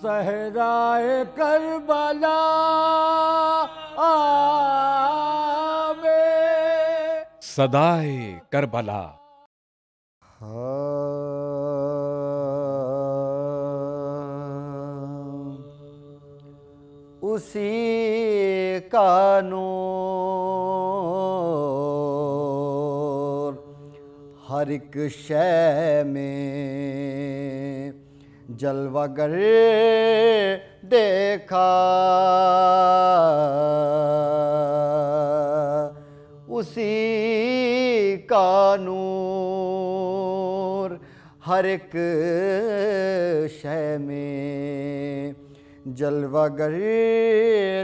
صحرائے کربلا میں صدائے کربلا اسی کا نور ہر ایک شے میں جلوہ گر دیکھا، اسی کا نور ہر ایک شے میں جلوہ گر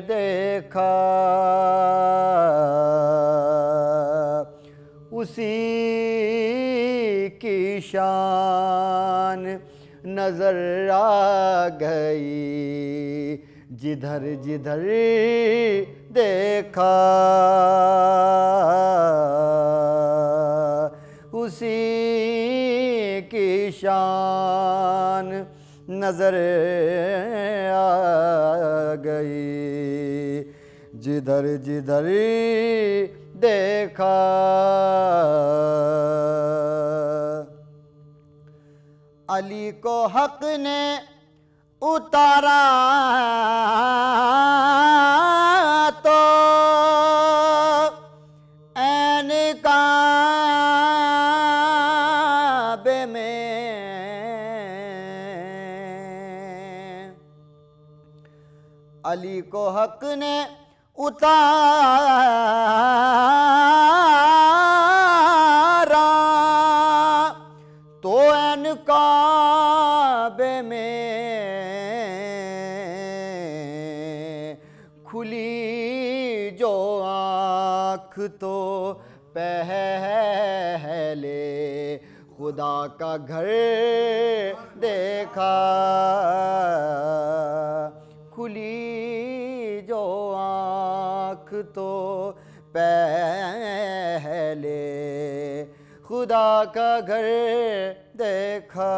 دیکھا، اسی کی شان نظر آ گئی جدھر جدھر دیکھا، اسی کی شان نظر آ گئی جدھر جدھر دیکھا، علی کو حق نے اتارا تو عین کعبے میں علی کو حق نے اتارا تو عین کعبے میں کھلی جو آنکھ تو پہلے خدا کا گھر دیکھا، کھلی جو آنکھ تو پہلے خدا کا گھر دیکھا،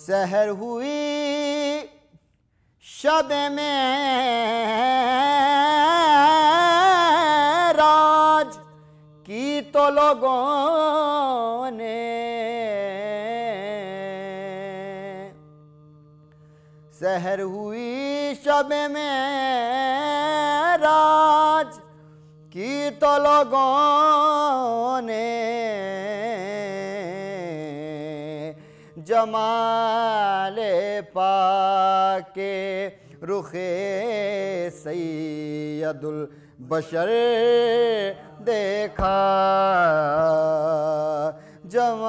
سحر ہوئی شب معراج کی تو لوگوں نے سحر ہوئی شب معراج کی تو لوگوں نے جمال پاک رخ سید البشر دیکھا، جمال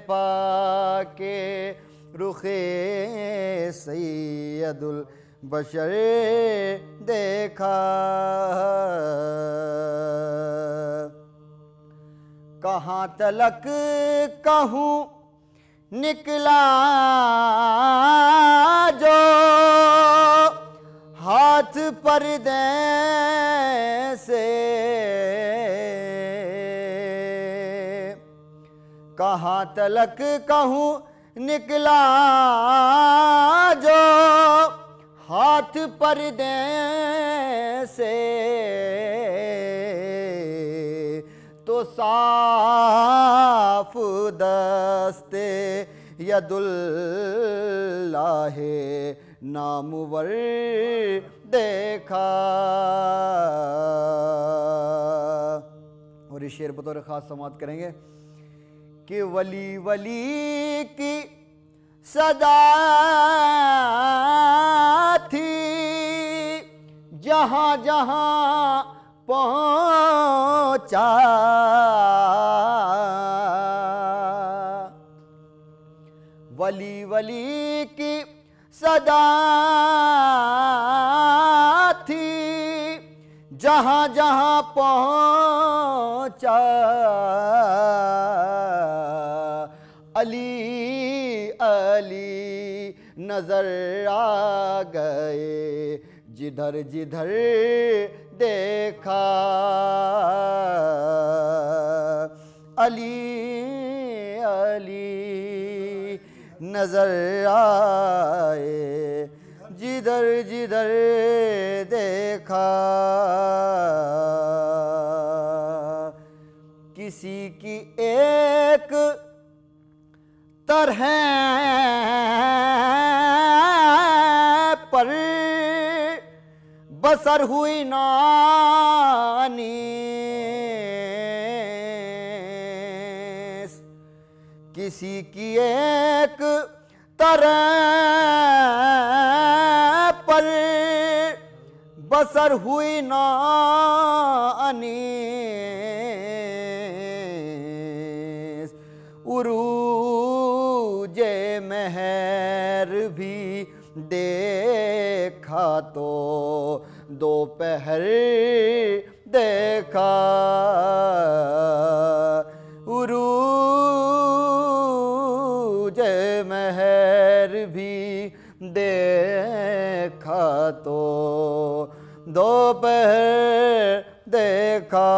پاک رخ سید البشر دیکھا، کہاں تلک کہوں نکلا جو ہاتھ پردے سے، کہاں تلک کہوں نکلا جو ہاتھ پردے سے، تو صاف دست ید اللہ نامور دیکھا، اور یہ شعر بطور خاص سماعت کریں گے کہ ولی ولی کی صدا تھی جہاں جہاں پہنچا، ولی ولی کی صدا تھی جہاں جہاں پہنچا، علی علی نظر آ گئے جدھر جدھر دیکھا، علی علی نظر آئے جدھر جدھر دیکھا، کسی کی ایک طرح پر بسر ہوئی نانیس، کسی کی ایک طرح پر بسر ہوئی نانیس، عروج مہر بھی دیکھا تو دوپہر دیکھا، عروج مہر بھی دیکھا تو دوپہر دیکھا،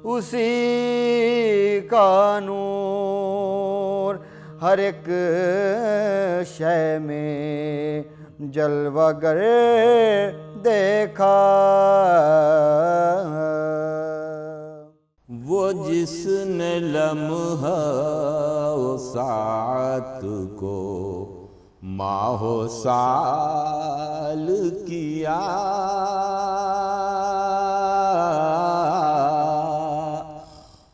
اسی کا نور ہر ایک شے میں جلوہ گر دیکھا، وہ جس نے لمحہ و ساعت کو ماہ و سال کیا،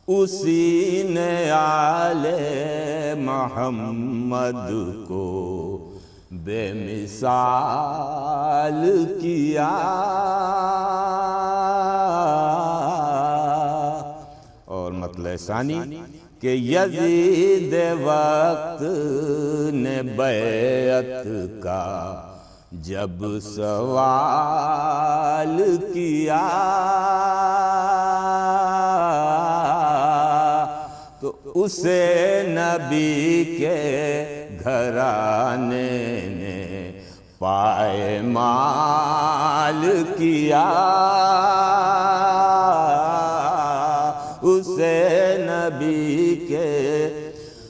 اسی نے آل محمد کو بے مثال کیا، اور مطلع ثانی کہ یزید وقت نے بیعت کا جب سوال کیا، تو اسے نبی کے گھرانے نے پائمال کیا، اسے نبی کے،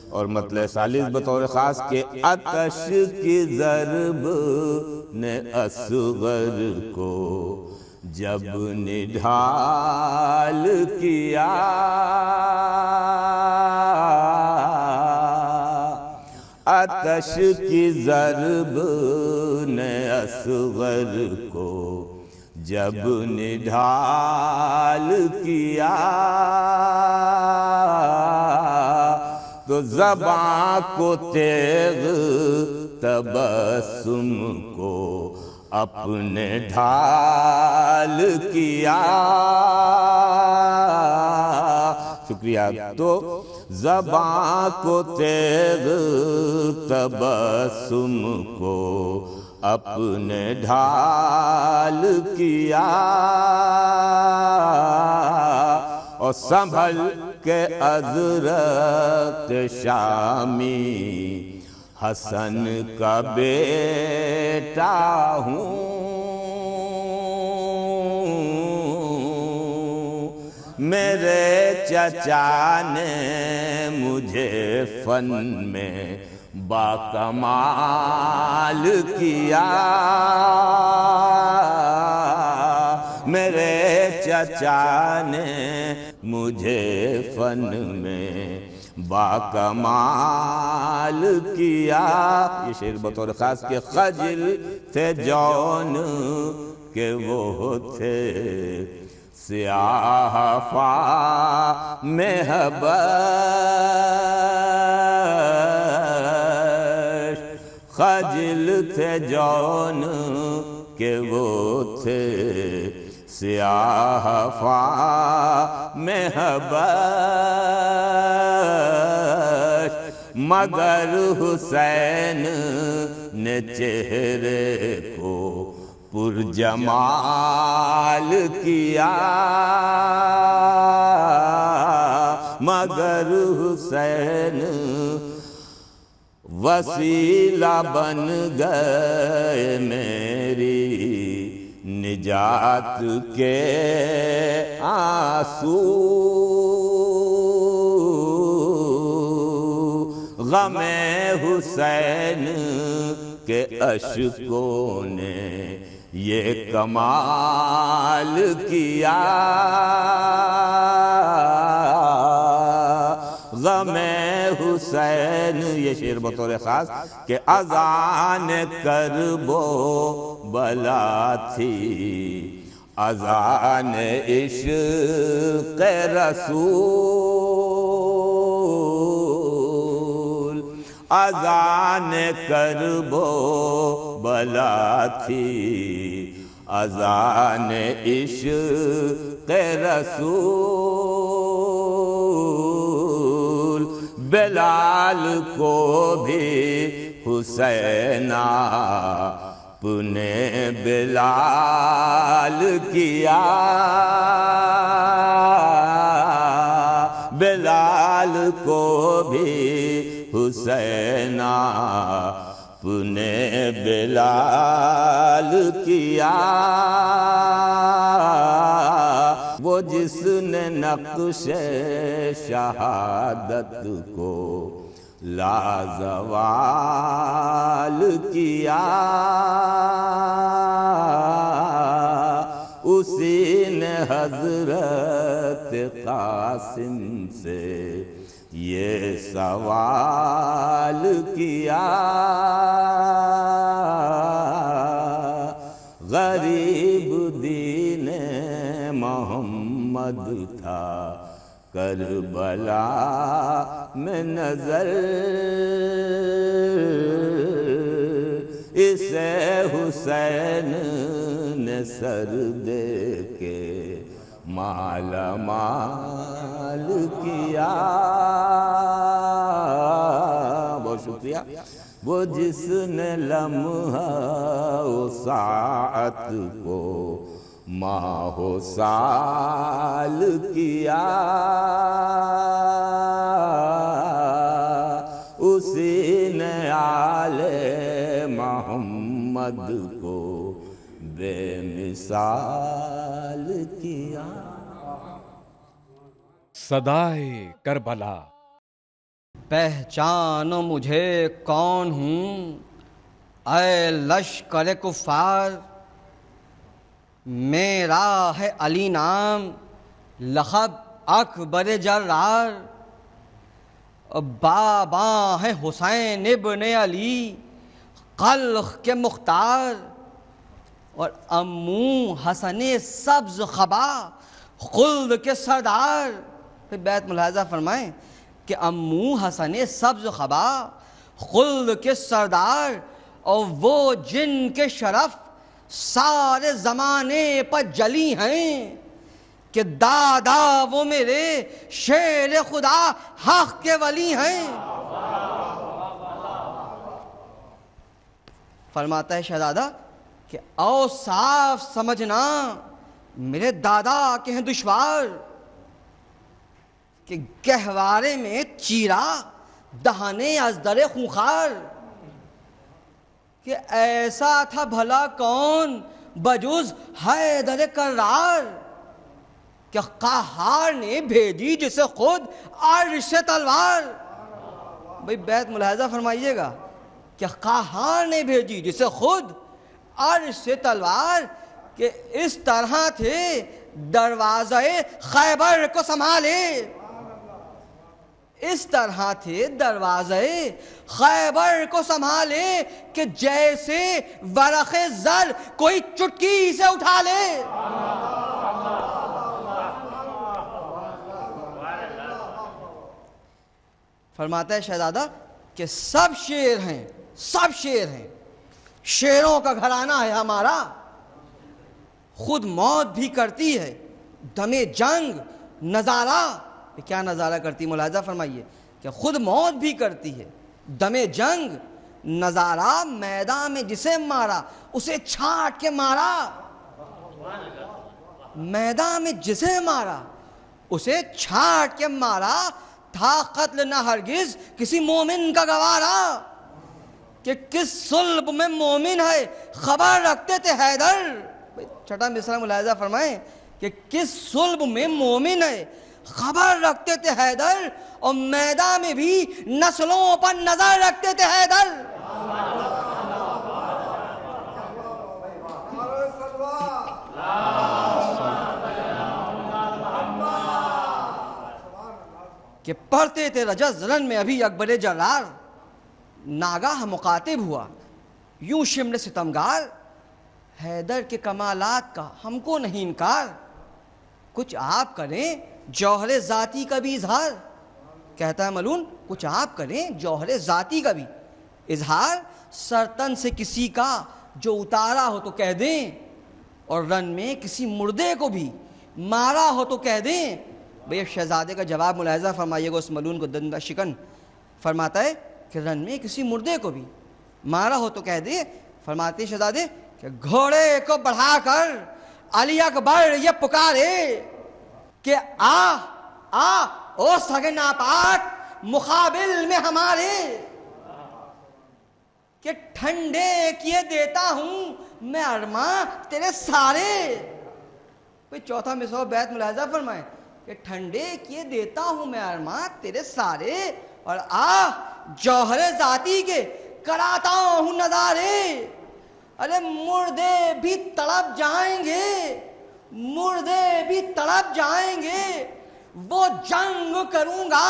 اور مطلع ثالث بطور خاص کہ عطش کی ضرب نے اصغر کو جب نڈھال کیا، عطش کی ضرب نے اصغر کو جب نڈھال کیا، تو زباں کو تیغ تبسم کو اپنے ڈھال کیا، شکریہ، تو زباں کو تیغ تبسم کو اپنے ڈھال کیا، اور سنبھل کے ازرق شامی حسن کا بیٹا ہوں، میرے چچا نے مجھے فن میں باکمال کیا، میرے چچا نے مجھے فن میں باکمال کیا، یہ شعر بطور خاص کے خجل تھے جون کہ وہ تھے سیاہ محبش، خجل تھے جون کہ وہ تھے سیاہ محبش، مگر حسین نے چہرے کو پرجمال کیا، مگر حسین وسیلہ بن گئے میری نجات کے آنسو غم حسین کے اشکوں نے یہ کمال کیا غم حسین یہ شعر بطور خاص کہ اذان کرب و بلا تھی اذان عشق رسول اذان کرب و بلا تھی اذان عشق رسول بلال کو بھی حسین اپنے بلال کیا بلال کو بھی حسین اپنے بلال کیا وہ جس نے نقش شہادت کو لازوال کیا اسی نے حضرت قاسم سے یہ سوال کیا غریب دین محمد تھا کربلا میں نظر اسے حسین نے سر دے کے مالا مال کیا بہت شکریہ وہ جس نے لمحہ و ساعت کو ماہ و سال کیا اسی نے آل محمد کو بے مثال کیا صدائے کربلا پہچانو مجھے کون ہوں اے لشکر کفار میرا ہے علی نام لقب اکبر جرار بابا ہے حسین ابن علی قلخ کے مختار اور امو حسن سبز خبا خلد کے سردار پھر بیت ملاحظہ فرمائیں کہ امو حسن سبز خبا خلد کے سردار اور وہ جن کے شرف سارے زمانے پر جلی ہیں کہ دادا وہ میرے شیر خدا حق کے ولی ہیں فرماتا ہے شہزادہ کہ اوصاف سمجھنا میرے دادا کے ہیں دشوار کہ گہوارے میں چیرا دہانے ازدر خونخوار کہ ایسا تھا بھلا کون بجز حیدر کرار کہ قہار نے بھیجی جسے خود عرش سے تلوار بھئی بیت ملاحظہ فرمائیے گا کہ قہار نے بھیجی جسے خود عرش سے تلوار کہ اس طرح تھے دروازہ خیبر کو سنبھالے اس طرح تھے دروازہ خیبر کو سنبھالے کہ جیسے ورق زر کوئی چٹکی سے اٹھا لے فرماتا ہے شہزادہ کہ سب شیر ہیں شیروں کا گھرانہ ہے ہمارا خود موت بھی کرتی ہے دم جنگ نظارہ کیا نظارہ کرتی ملاحظہ فرمائیے کہ خود موت بھی کرتی ہے دم جنگ نظارہ میدان میں جسے مارا اسے چھاٹ کے مارا میدان میں جسے مارا اسے چھاٹ کے مارا تھا قتل نہ ہرگز کسی مومن کا گوارا کہ کس صلب میں مومن ہے خبر رکھتے تھے حیدر چھٹا مصرع ملاحظہ فرمائیں کہ کس صلب میں مومن ہے، خبر رکھتے تھے حیدر، اور میدان میں بھی نسلوں پر نظر رکھتے تھے حیدر۔ کہ پڑھتے تھے رجز رن میں ابھی اکبر جرار، ناگاہ مخاطب ہوا یوں شمل ستمگار، حیدر کے کمالات کا ہم کو نہیں انکار، کچھ آپ کریں جوہر ذاتی کا بھی اظہار۔ کہتا ہے ملون کچھ آپ کریں جوہر ذاتی کا بھی اظہار، سرتن سے کسی کا جو اتارا ہو تو کہہ دیں، اور رن میں کسی مردے کو بھی مارا ہو تو کہہ دیں۔ بھئی شہزادے کا جواب ملاحظہ فرمائیے گا، اس ملون کو دندہ شکن فرماتا ہے کہ رن میں کسی مردے کو بھی مارا ہو تو کہہ دیں۔ فرماتے ہیں شہزادے کہ گھوڑے کو بڑھا کر علی اکبر یہ پکارے کہ آ آ او سگ ناپاک مقابل میں ہمارے، کہ ٹھنڈے کیے دیتا ہوں میں ارماں تیرے سارے۔ بھئی چوتھا مصرع بیت ملاحظہ فرمائیں کہ ٹھنڈے کیے دیتا ہوں میں ارماں تیرے سارے، اور جوہر ذاتی کے کراتا ہوں نظارے۔ ارے مردے بھی تڑپ جائیں گے، مردے بھی تڑپ جائیں گے، وہ جنگ کروں گا،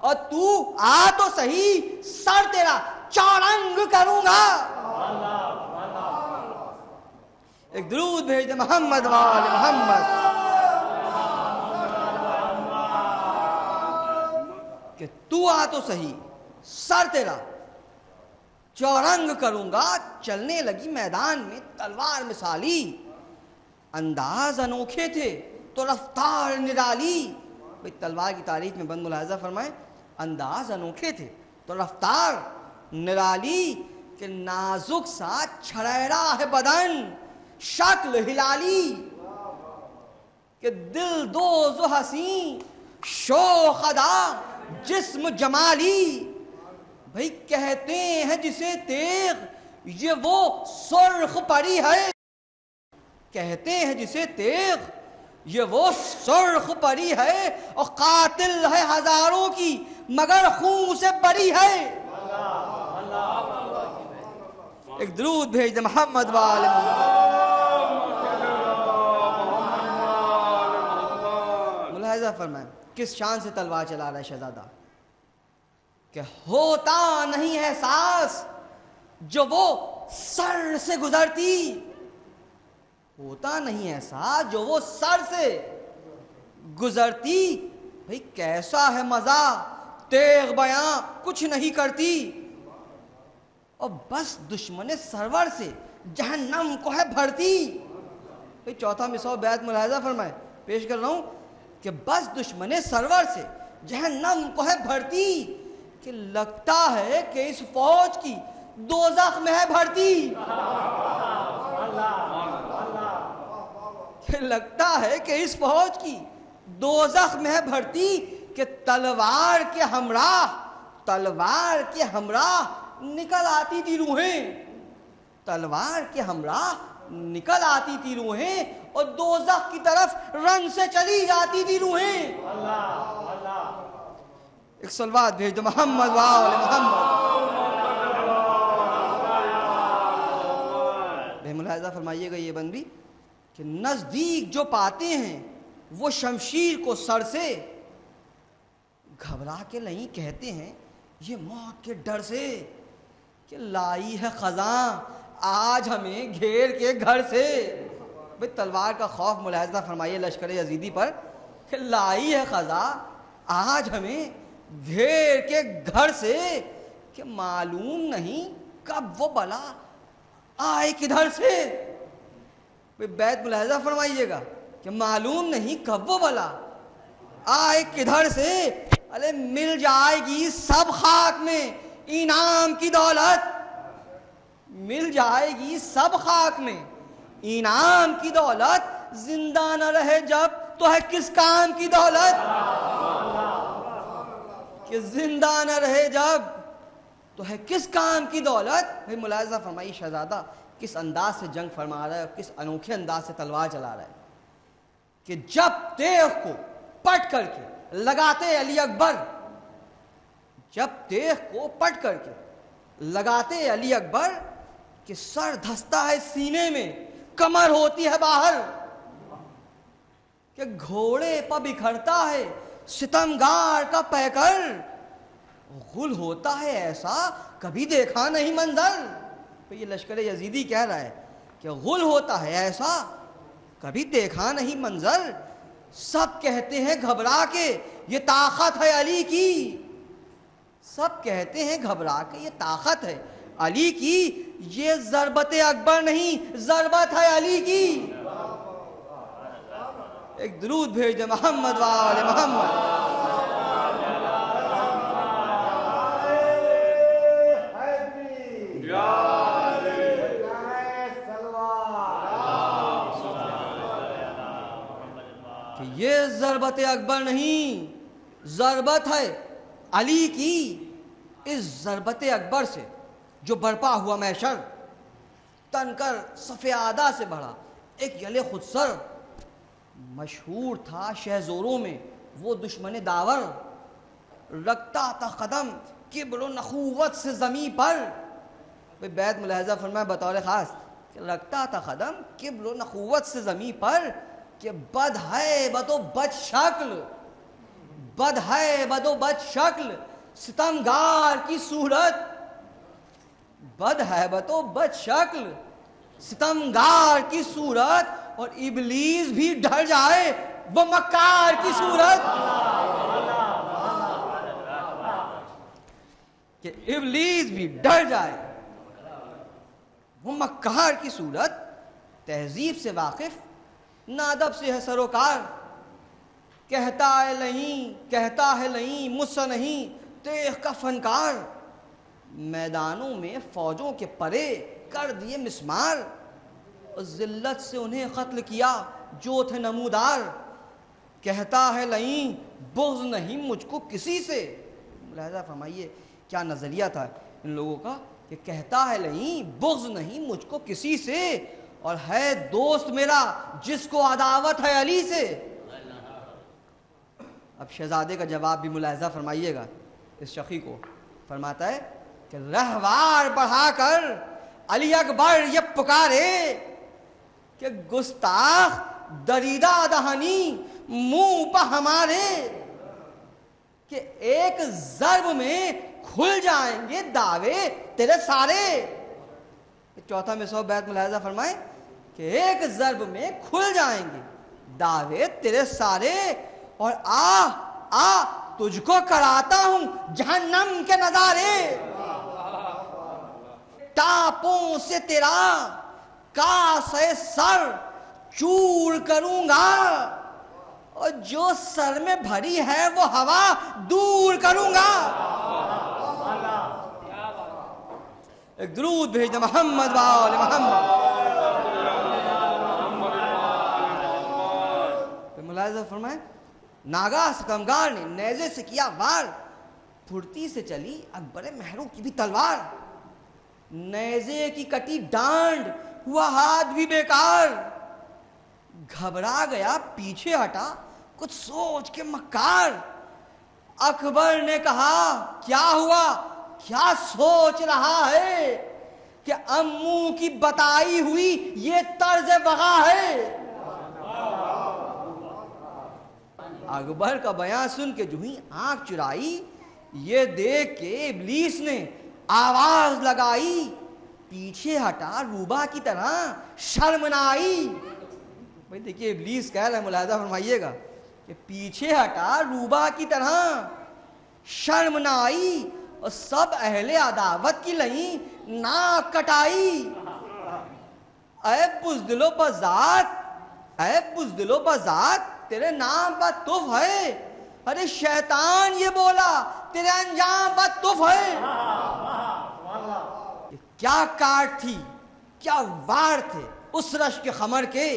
اور تو آ تو صحیح سر تیرا چورنگ کروں گا۔ ایک درود بھیج دے محمد وآل محمد، کہ تو آ تو صحیح سر تیرا چورنگ کروں گا۔ چلنے لگی میدان میں تلوار مثالی، انداز انوکھے تھے تو رفتار نرالی۔ بھئی تلوار کی تعریف میں بند ملاحظہ فرمائیں، انداز انوکھے تھے تو رفتار نرالی، کہ نازک سا چھڑیرا ہے بدن شکل ہلالی، کہ دل دوز و حسین شوخ ادا جسم جمالی۔ بھئی کہتے ہیں جسے تیغ یہ وہ سرخ پری ہے، کہتے ہیں جسے تیغ یہ وہ سرخ پری ہے، اور قاتل ہے ہزاروں کی مگر خون سے بری ہے۔ ایک درود بھیج دے محمد وآل ملاحظہ فرمائیں کس شان سے تلوار چلا رہا ہے شہزادہ، کہ ہوتا نہیں احساس جو وہ سر سے گزرتی، ہوتا نہیں احساس جو وہ سر سے گزرتی۔ بھئی کیسا ہے مزہ تیغ بیاں کچھ نہیں کرتی، اور بس دشمن سرور سے جہنم کو ہے بھرتی۔ بھئی چوتھا مصرع بیت ملاحظہ فرمائے، پیش کر رہا ہوں کہ بس دشمن سرور سے جہنم کو ہے بھرتی، کہ لگتا ہے کہ اس فوج کی دوزخ میں ہے بھرتی، کہ لگتا ہے کہ اس فوج کی دوزخ میں ہے بھرتی، کہ تلوار کے ہمراہ نکل آتی تھی روحیں، تلوار کے ہمراہ نکل آتی تھی روحیں، اور دوزخ کی طرف رن سے چلی جاتی تھی روحیں۔ ایک صلوات بھیج دو محمد وآل محمد۔ بے ملاحظہ فرمائیے گا یہ بند بھی کہ نزدیک جو پاتے ہیں وہ شمشیر کو سر سے، گھبرا کے نہیں کہتے ہیں یہ موت کے ڈر سے، کہ لائی ہے خزاں آج ہمیں گھیر کے گھر سے۔ بھئی تلوار کا خوف ملاحظہ فرمائیے لشکر یزیدی پر، کہ لائی ہے خزاں آج ہمیں گھیر کے گھر سے، کہ معلوم نہیں کب وہ بلا آئے کدھر سے۔ بیت ملاحظہ فرمائیے گا کہ معلوم نہیں کب وہ بلا آئے کدھر سے، ارے مل جائے گی سب خاک میں انعام کی دولت، مل جائے گی سب خاک میں انعام کی دولت، زندہ نہ رہے جب تو ہے کس کام کی دولت، کہ زندہ نہ رہے جب تو ہے کس کام کی دولت۔ بھئی ملاحظہ فرمائی شہزادہ کس انداز سے جنگ فرما رہا ہے اور کس انوکھے انداز سے تلوار چلا رہا ہے کہ جب تیغ کو پٹ کر کے لگاتے علی اکبر، جب تیغ کو پٹ کر کے لگاتے علی اکبر کہ سر دھستا ہے سینے میں، کمر ہوتی ہے باہر، کہ گھوڑے پر بکھرتا ہے ستمگار کا پیکر، غل ہوتا ہے ایسا کبھی دیکھا نہیں منظر۔ تو یہ لشکر یزیدی کہہ رہا ہے کہ غل ہوتا ہے ایسا کبھی دیکھا نہیں منظر، سب کہتے ہیں گھبرا کے یہ طاقت ہے علی کی، سب کہتے ہیں گھبرا کے یہ طاقت ہے علی کی، یہ ضربت اکبر نہیں ضربت ہے علی کی۔ ایک درود بھیج دے محمد وآل محمد۔ کہ یہ ضربت اکبر نہیں ضربت ہے علی کی، اس ضربت اکبر سے جو برپا ہوا محشر، تن کر صف اعداء سے بڑھا ایک یل خودسر، مشہور تھا شہزوروں میں وہ دشمن داور، رکھتا تھا قدم کبر و نخوت سے زمین پر، بیت ملاحظہ فرمایا بطور خاص کہ رکھتا تھا قدم کبر و نخوت سے زمین پر، کہ بد ہے بد و بد شکل، بد ہے بد و بد شکل ستمگار کی صورت، بد ہے بد و بد شکل ستمگار کی صورت، اور ابلیس بھی ڈر جائے وہ مکار کی صورت، کہ ابلیس بھی ڈر جائے وہ مکار کی صورت۔ تہذیب سے واقف نادب سے ہے سروکار، کہتا ہے لئیں مجھ سے نہیں تیغ کا فنکار، میدانوں میں فوجوں کے پرے کر دیے مسمار، ذلت سے انہیں قتل کیا جو تھے نمودار، کہتا ہے لئیں بغض نہیں مجھ کو کسی سے۔ ملاحظہ فرمائیے کیا نظریہ تھا ان لوگوں کا کہ کہتا ہے لئیں بغض نہیں مجھ کو کسی سے، اور ہے دوست میرا جس کو عداوت ہے علی سے۔ اب شہزادے کا جواب بھی ملاحظہ فرمائیے گا اس شقی کو، فرماتا ہے کہ رہوار بڑھا کر علی اکبر یہ پکارے کہ گستاخ دریدہ دہنی منہ پہ ہمارے، کہ ایک ضرب میں کھل جائیں گے دعوے تیرے سارے۔ چوتھا میں 100 بیت ملاحظہ فرمائیں کہ ایک ضرب میں کھل جائیں گے دعوے تیرے سارے، اور آ تجھ کو کراتا ہوں جہنم کے نظارے، ٹاپوں سے تیرا کاسے سر چور کروں گا، اور جو سر میں بھری ہے وہ ہوا دور کروں گا۔ ایک درود بھیج دے محمد وآل محمد۔ ملاحظہ فرمائیں ناگاہ ستمگار نے نیزے سے کیا وار، پھرتی سے چلی اکبر مہرو کی بھی تلوار، نیزے کی کٹی ڈانڈ ہوا ہاتھ بھی بیکار، گھبرا گیا پیچھے ہٹا کچھ سوچ کے مکار، اکبر نے کہا کیا ہوا کیا سوچ رہا ہے، کہ امو کی بتائی ہوئی یہ طرز وغا ہے۔ اکبر کا بیان سن کے جو ہی آنکھ چرائی، یہ دیکھ کے ابلیس نے آواز لگائی، پیچھے ہٹا روبا کی طرح شرم نہ آئی۔ بھئی دیکھیے ابلیس کہہ رہا ہے، ملاحظہ فرمائیے گا کہ پیچھے ہٹا روبا کی طرح شرم نہ آئی، اور سب اہل عداوت کی لئیں ناک کٹائی۔ اے بزدل و بذات، اے بزدل و بذات تیرے نام پر تف ہے، ارے شیطان یہ بولا تیرے انجام پر تف ہے۔ کیا کاٹ تھی کیا وار تھے اس رش کے خمر کے،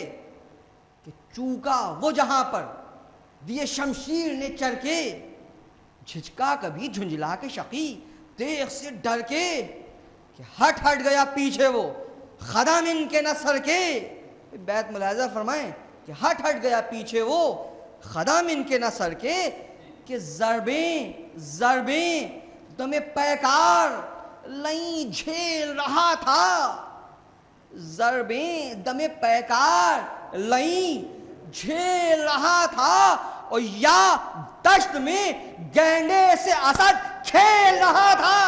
کہ چوکا وہ جہاں پر دیے شمشیر نے چر کے، جھجکا کبھی جھنجلا کے شقی تیغ سے ڈر کے، کہ ہٹ گیا پیچھے وہ خدم ان کے نہ سر کے. بیت ملاحظہ فرمائیں کہ ہٹ گیا پیچھے وہ خدم ان کے نہ سر کے کہ ضربیں دم پیکار لئیں جھیل رہا تھا. ضربیں دم پیکار لئیں جھیل رہا تھا اور یا دشت میں گینڈے سے اسد کھیل رہا تھا.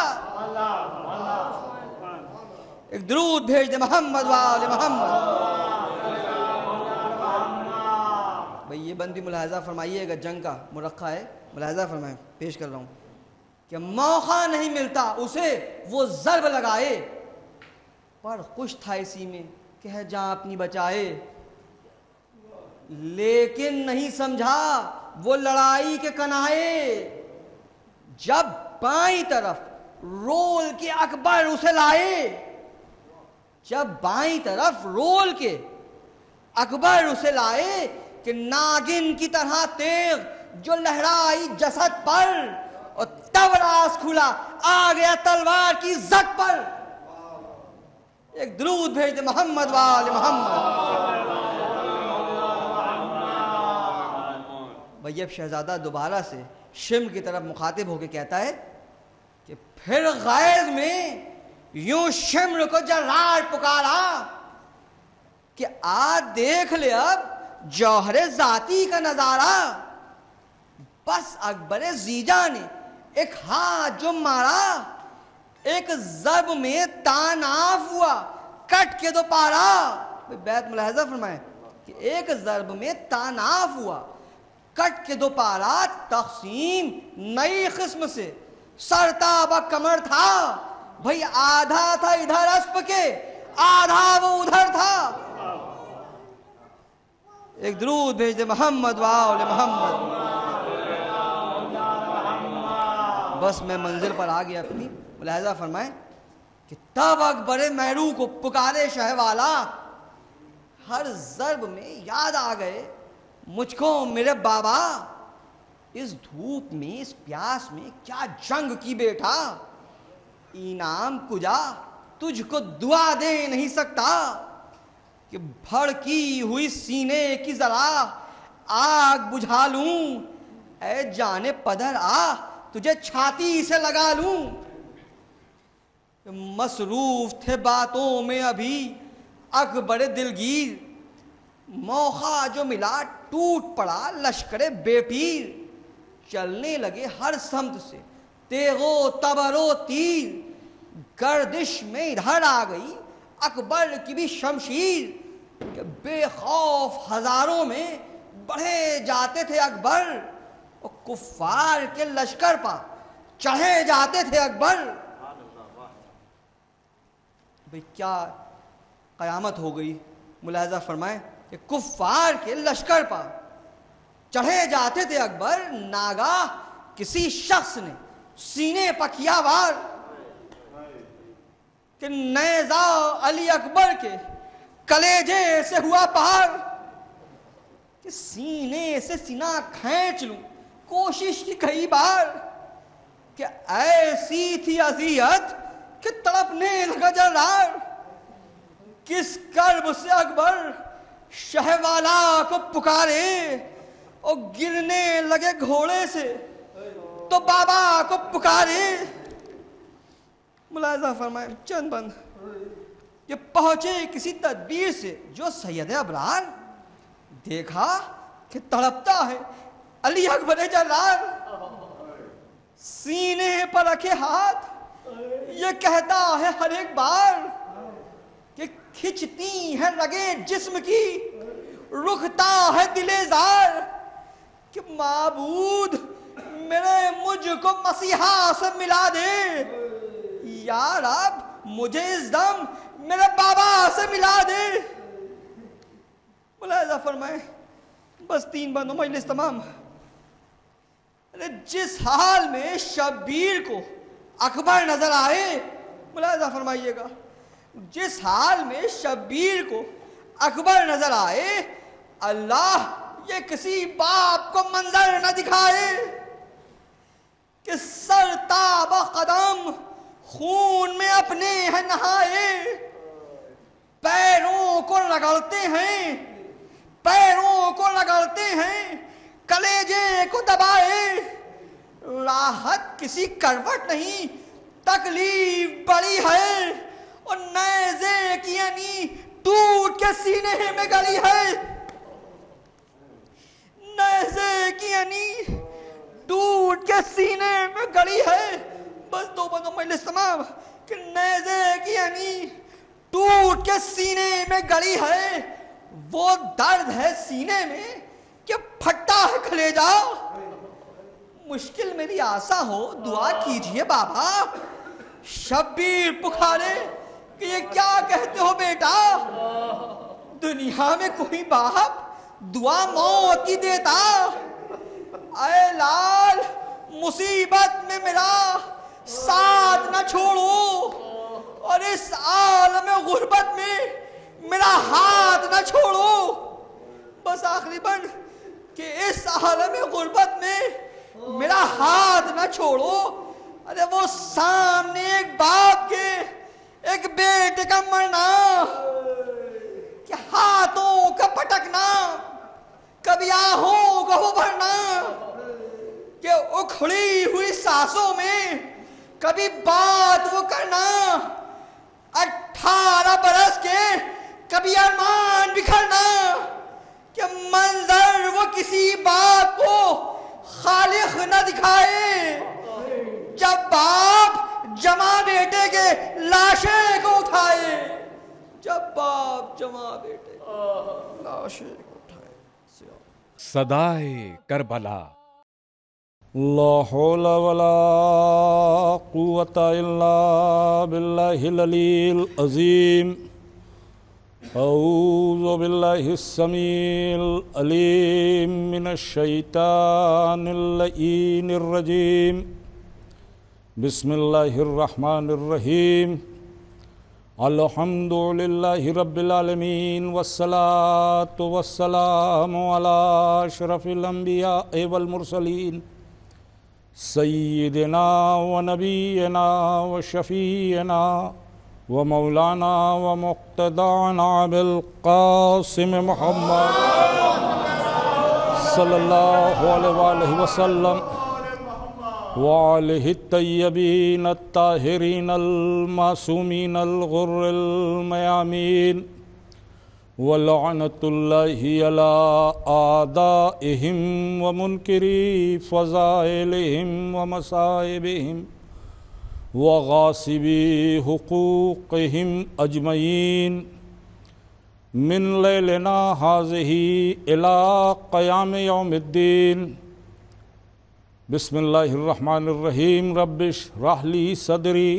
ایک درود بھیج دے محمد وآل محمد. بھئی یہ بندی ملاحظہ فرمائیے گا، جنگ کا مرقع ہے، ملاحظہ فرمائیں، پیش کر رہا ہوں کہ موقع نہیں ملتا اسے وہ ضرب لگائے، پر خوش تھا اسی میں کہ ہے جان اپنی بچائے. لیکن نہیں سمجھا وہ لڑائی کے کنائے، جب بائیں طرف رول کے اکبر اسے لائے. جب بائیں طرف رول کے اکبر اسے لائے کہ ناگن کی طرح تیغ جو لہرائی جسد پر، اور تب راز کھلا آ گیا تلوار کی زد پر. ایک درود بھیج دے محمد وآل محمد. بھئی اب شہزادہ دوبارہ سے شمر کی طرف مخاطب ہو کے کہتا ہے کہ پھر غیظ میں یوں شمر کو جرار پکارا کہ آج دیکھ لے اب جوہر ذاتی کا نظارہ. بس اکبر زیجا نے ایک ہاتھ جو مارا، ایک ضرب میں تاناف ہوا کٹ کے دو پارا. بیت ملاحظہ فرمائیں کہ ایک ضرب میں تاناف ہوا کٹ کے دو پارا. تقسیم نئی قسم سے سرتابہ کمر تھا. بھئی آدھا تھا ادھر اسپ کے، آدھا وہ ادھر تھا. ایک درود بھیج دے محمد وآل محمد. بس میں منزل پر آ گیا اپنی. ملاحظہ فرمائیں کہ تب اکبر مہرو کو پکارے شہ والا. ہر ضرب میں یاد آ گئے مجھ کو میرے بابا، اس دھوپ میں اس پیاس میں کیا جنگ کی بیٹھا. انعام کجا تجھ کو دعا دے نہیں سکتا کہ بھڑکی ہوئی سینے کی ذرا آگ بجھا لوں. اے جانے پدر آ تجھے چھاتی سے لگا لوں. مصروف تھے باتوں میں ابھی اکبر دلگیر، موقع جو ملا ٹوٹ پڑا لشکر بے پیر. چلنے لگے ہر سمت سے تیغ و تبر و تیر، گردش میں ادھر آ گئی اکبر کی بھی شمشیر. کہ بے خوف ہزاروں میں بڑھے جاتے تھے اکبر، اور کفار کے لشکر پر چڑھے جاتے تھے اکبر. بھئی کیا قیامت ہو گئی. ملاحظہ فرمائیں کہ کفار کے لشکر پر چڑھے جاتے تھے اکبر. ناگاہ کسی شخص نے سینے پر کیا وار کہ نیزہ علی اکبر کے کلیجے سے ہوا پار. کہ سینے سے سینہ کھینچ لوں کوشش کی کئی بار، کہ ایسی تھی اذیت کہ تڑپنے لگا جرار. کس کرب سے اکبر شہوالا کو پکارے، اور گرنے لگے گھوڑے سے تو بابا کو پکارے. ملاحظہ فرمائیں چند بند کہ پہنچے کسی تدبیر سے جو سید ابرار، دیکھا کہ تڑپتا ہے علی اکبر جرار. سینے پر رکھے ہاتھ یہ کہتا ہے ہر ایک بار کہ کھچتی ہے رگیں جسم کی، رکھتا ہے دل زار. کہ معبود میرے مجھ کو مسیحا سے ملا دے، یا رب مجھے اس دم میرے بابا سے ملا دے. ملاحظہ فرمائیں بس 3 بندوں مجلس تمام. جس حال میں شبیر کو اکبر نظر آئے، ملاحظہ فرمائیے گا، جس حال میں شبیر کو اکبر نظر آئے، اللہ یہ کسی باپ کو منظر نہ دکھائے کہ سر تاب قدم خون میں اپنے ہے نہائے. پیروں کو رگڑتے ہیں، پیروں کو رگڑتے ہیں، کلیجے کو دبائے، راحت کسی کروٹ نہیں، تکلیف بڑی ہے، اور نیزے کی یعنی ٹوٹ کے سینے میں گلی ہے، نیزے کی یعنی ٹوٹ کے سینے میں گلی ہے۔ بس دو بندوں مجلس تمام کہ نیزے کی یعنی ٹوٹ کے سینے میں گلی ہے، وہ درد ہے سینے میں کہ پھٹا ہے کلیجا۔ مشکل میری آسا ہو دعا کیجئے بابا، شبیر پکارے کہ یہ کیا کہتے ہو بیٹا، دنیا میں کوئی باپ دعا موت کی دیتا، اے لال مصیبت میں میرا ساتھ نہ چھوڑو، اور اس عالم غربت میں میرا ہاتھ نہ چھوڑو۔ بس آخری بند کہ اس عالم غربت میں میرا ہاتھ نہ چھوڑو۔ ارے وہ سامنے ایک باپ کے ایک بیٹے کا مرنا، کہ ہاتھوں کا پٹکنا، کبھی آہوں کا ابھرنا، کہ اکھڑی ہوئی سانسوں میں کبھی بات وہ کرنا، 18 برس کے کبھی ارمان بکھرنا، کہ منظر وہ کسی باپ کو خالق نہ دکھائے، جب باپ جمع بیٹے کے لاشے کو اٹھائے، جب باپ جمع بیٹے کے لاشے کو اٹھائے۔ صدائے کربلا۔ لا حول ولا قوة إلا بالله العلي العظيم أعوذ بالله السميع العليم من الشيطان اللعين الرجيم بسم الله الرحمن الرحيم الحمد لله رب العالمين والصلاة والسلام على أشرف الأنبياء والمرسلين سیدنا و نبینا و شفیعنا و مولانا و مقتدانا بالقاسم محمد صلی اللہ علیہ وآلہ وسلم وآلہ الطیبین الطاہرین المعصومین الغر المیامین وَلَعْنَةُ اللَّهِ عَلَىٰ أَعْدَائِهِمْ وَمُنْكِرِي فَضَائِلِهِمْ وَمَصَائِبِهِمْ وَغَاصِبِي حُقُوقِهِمْ أَجْمَعِينَ مِنْ لَيْلِنَا هَٰذِهِ إِلَىٰ قِيَامِ يَوْمِ الدِّينِ بسم اللہ الرحمن الرحیم رب اشرح لي صدری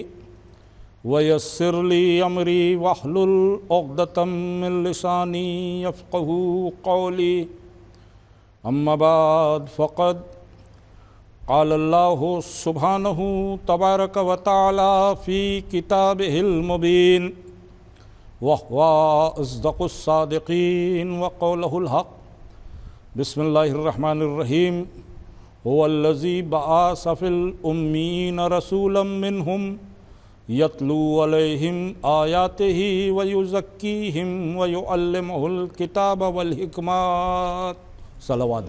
وَيَسِّرْ لِي أَمْرِي وَاحْلُلْ عُقْدَةً مِّن لِّسَانِي يَفْقَهُوا قَوْلِي أَمَّا بَعْدُ فَقَدْ قَالَ اللَّهُ سُبْحَانَهُ تَبَارَكَ وَتَعَالَىٰ فِي كِتَابِهِ الْمُبِينِ وَهُوَ أَصْدَقُ الصَّادِقِينَ وَقَوْلُهُ الْحَقُّ بسم اللہ الرحمن الرحیم هُوَ الَّذِي بَعَثَ فِي الْأُمِّيِّينَ رَسُولًا مِّنْهُمْ یتلو علیہم آیاتہ ویزکیہم ویعلمہ الکتاب والحکمات صلوات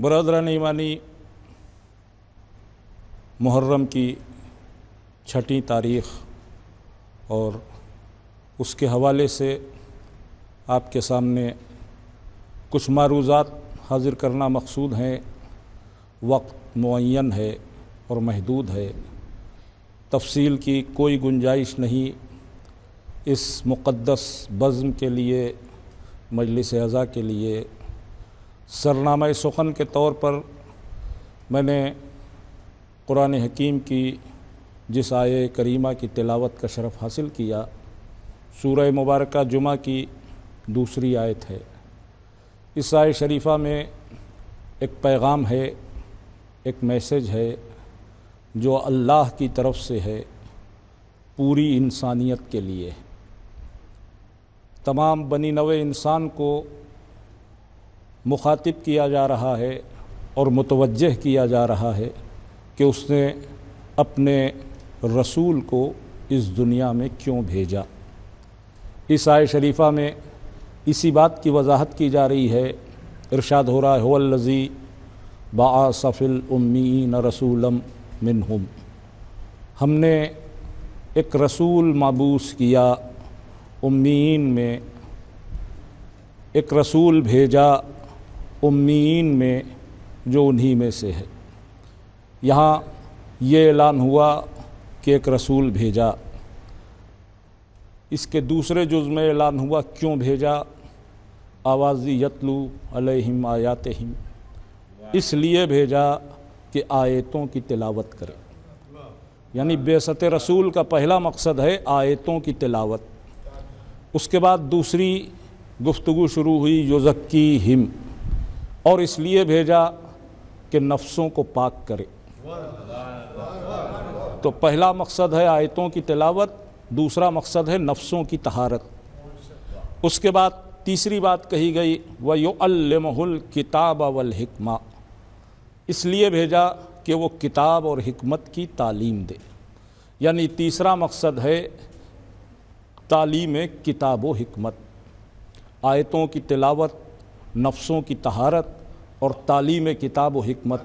برادران ایمانی، محرم کی 6 تاریخ اور اس کے حوالے سے آپ کے سامنے کچھ معروضات حاضر کرنا مقصود ہیں۔ وقت معین ہے اور محدود ہے، تفصیل کی کوئی گنجائش نہیں۔ اس مقدس بزم کے لیے، مجلس اعزا کے لیے سرنامہ سخن کے طور پر میں نے قرآن حکیم کی جس آیہ کریمہ کی تلاوت کا شرف حاصل کیا، سورہ مبارکہ جمعہ کی 2 آیت ہے۔ اس آیہ شریفہ میں ایک پیغام ہے، ایک میسج ہے جو اللہ کی طرف سے ہے، پوری انسانیت کے لیے، تمام بنی نوع انسان کو مخاطب کیا جا رہا ہے اور متوجہ کیا جا رہا ہے کہ اس نے اپنے رسول کو اس دنیا میں کیوں بھیجا۔ اس آیہ شریفہ میں اسی بات کی وضاحت کی جا رہی ہے۔ ارشاد ہو رہا ہے هو الذی بعث فی الامیین رسولا منہم، ہم نے ایک رسول مبعوث کیا امیین میں، ایک رسول بھیجا امیین میں جو انہی میں سے ہے۔ یہاں یہ اعلان ہوا کہ ایک رسول بھیجا، اس کے دوسرے جز میں اعلان ہوا کیوں بھیجا، آوازی یتلو علیہم آیاتہم، اس لیے بھیجا کہ آیتوں کی تلاوت کرے۔ یعنی بعثت رسول کا پہلا مقصد ہے آیتوں کی تلاوت۔ اس کے بعد دوسری گفتگو شروع ہوئی یزکیہم، اور اس لیے بھیجا کہ نفسوں کو پاک کرے۔ تو پہلا مقصد ہے آیتوں کی تلاوت، دوسرا مقصد ہے نفسوں کی طہارت۔ اس کے بعد تیسری بات کہی گئی وَيُعَلِّمُهُ الْكِتَابَ وَالْحِكْمَةَ، اس لیے بھیجا کہ وہ کتاب اور حکمت کی تعلیم دے۔ یعنی تیسرا مقصد ہے تعلیم کتاب و حکمت، آیتوں کی تلاوت، نفسوں کی طہارت اور تعلیم کتاب و حکمت،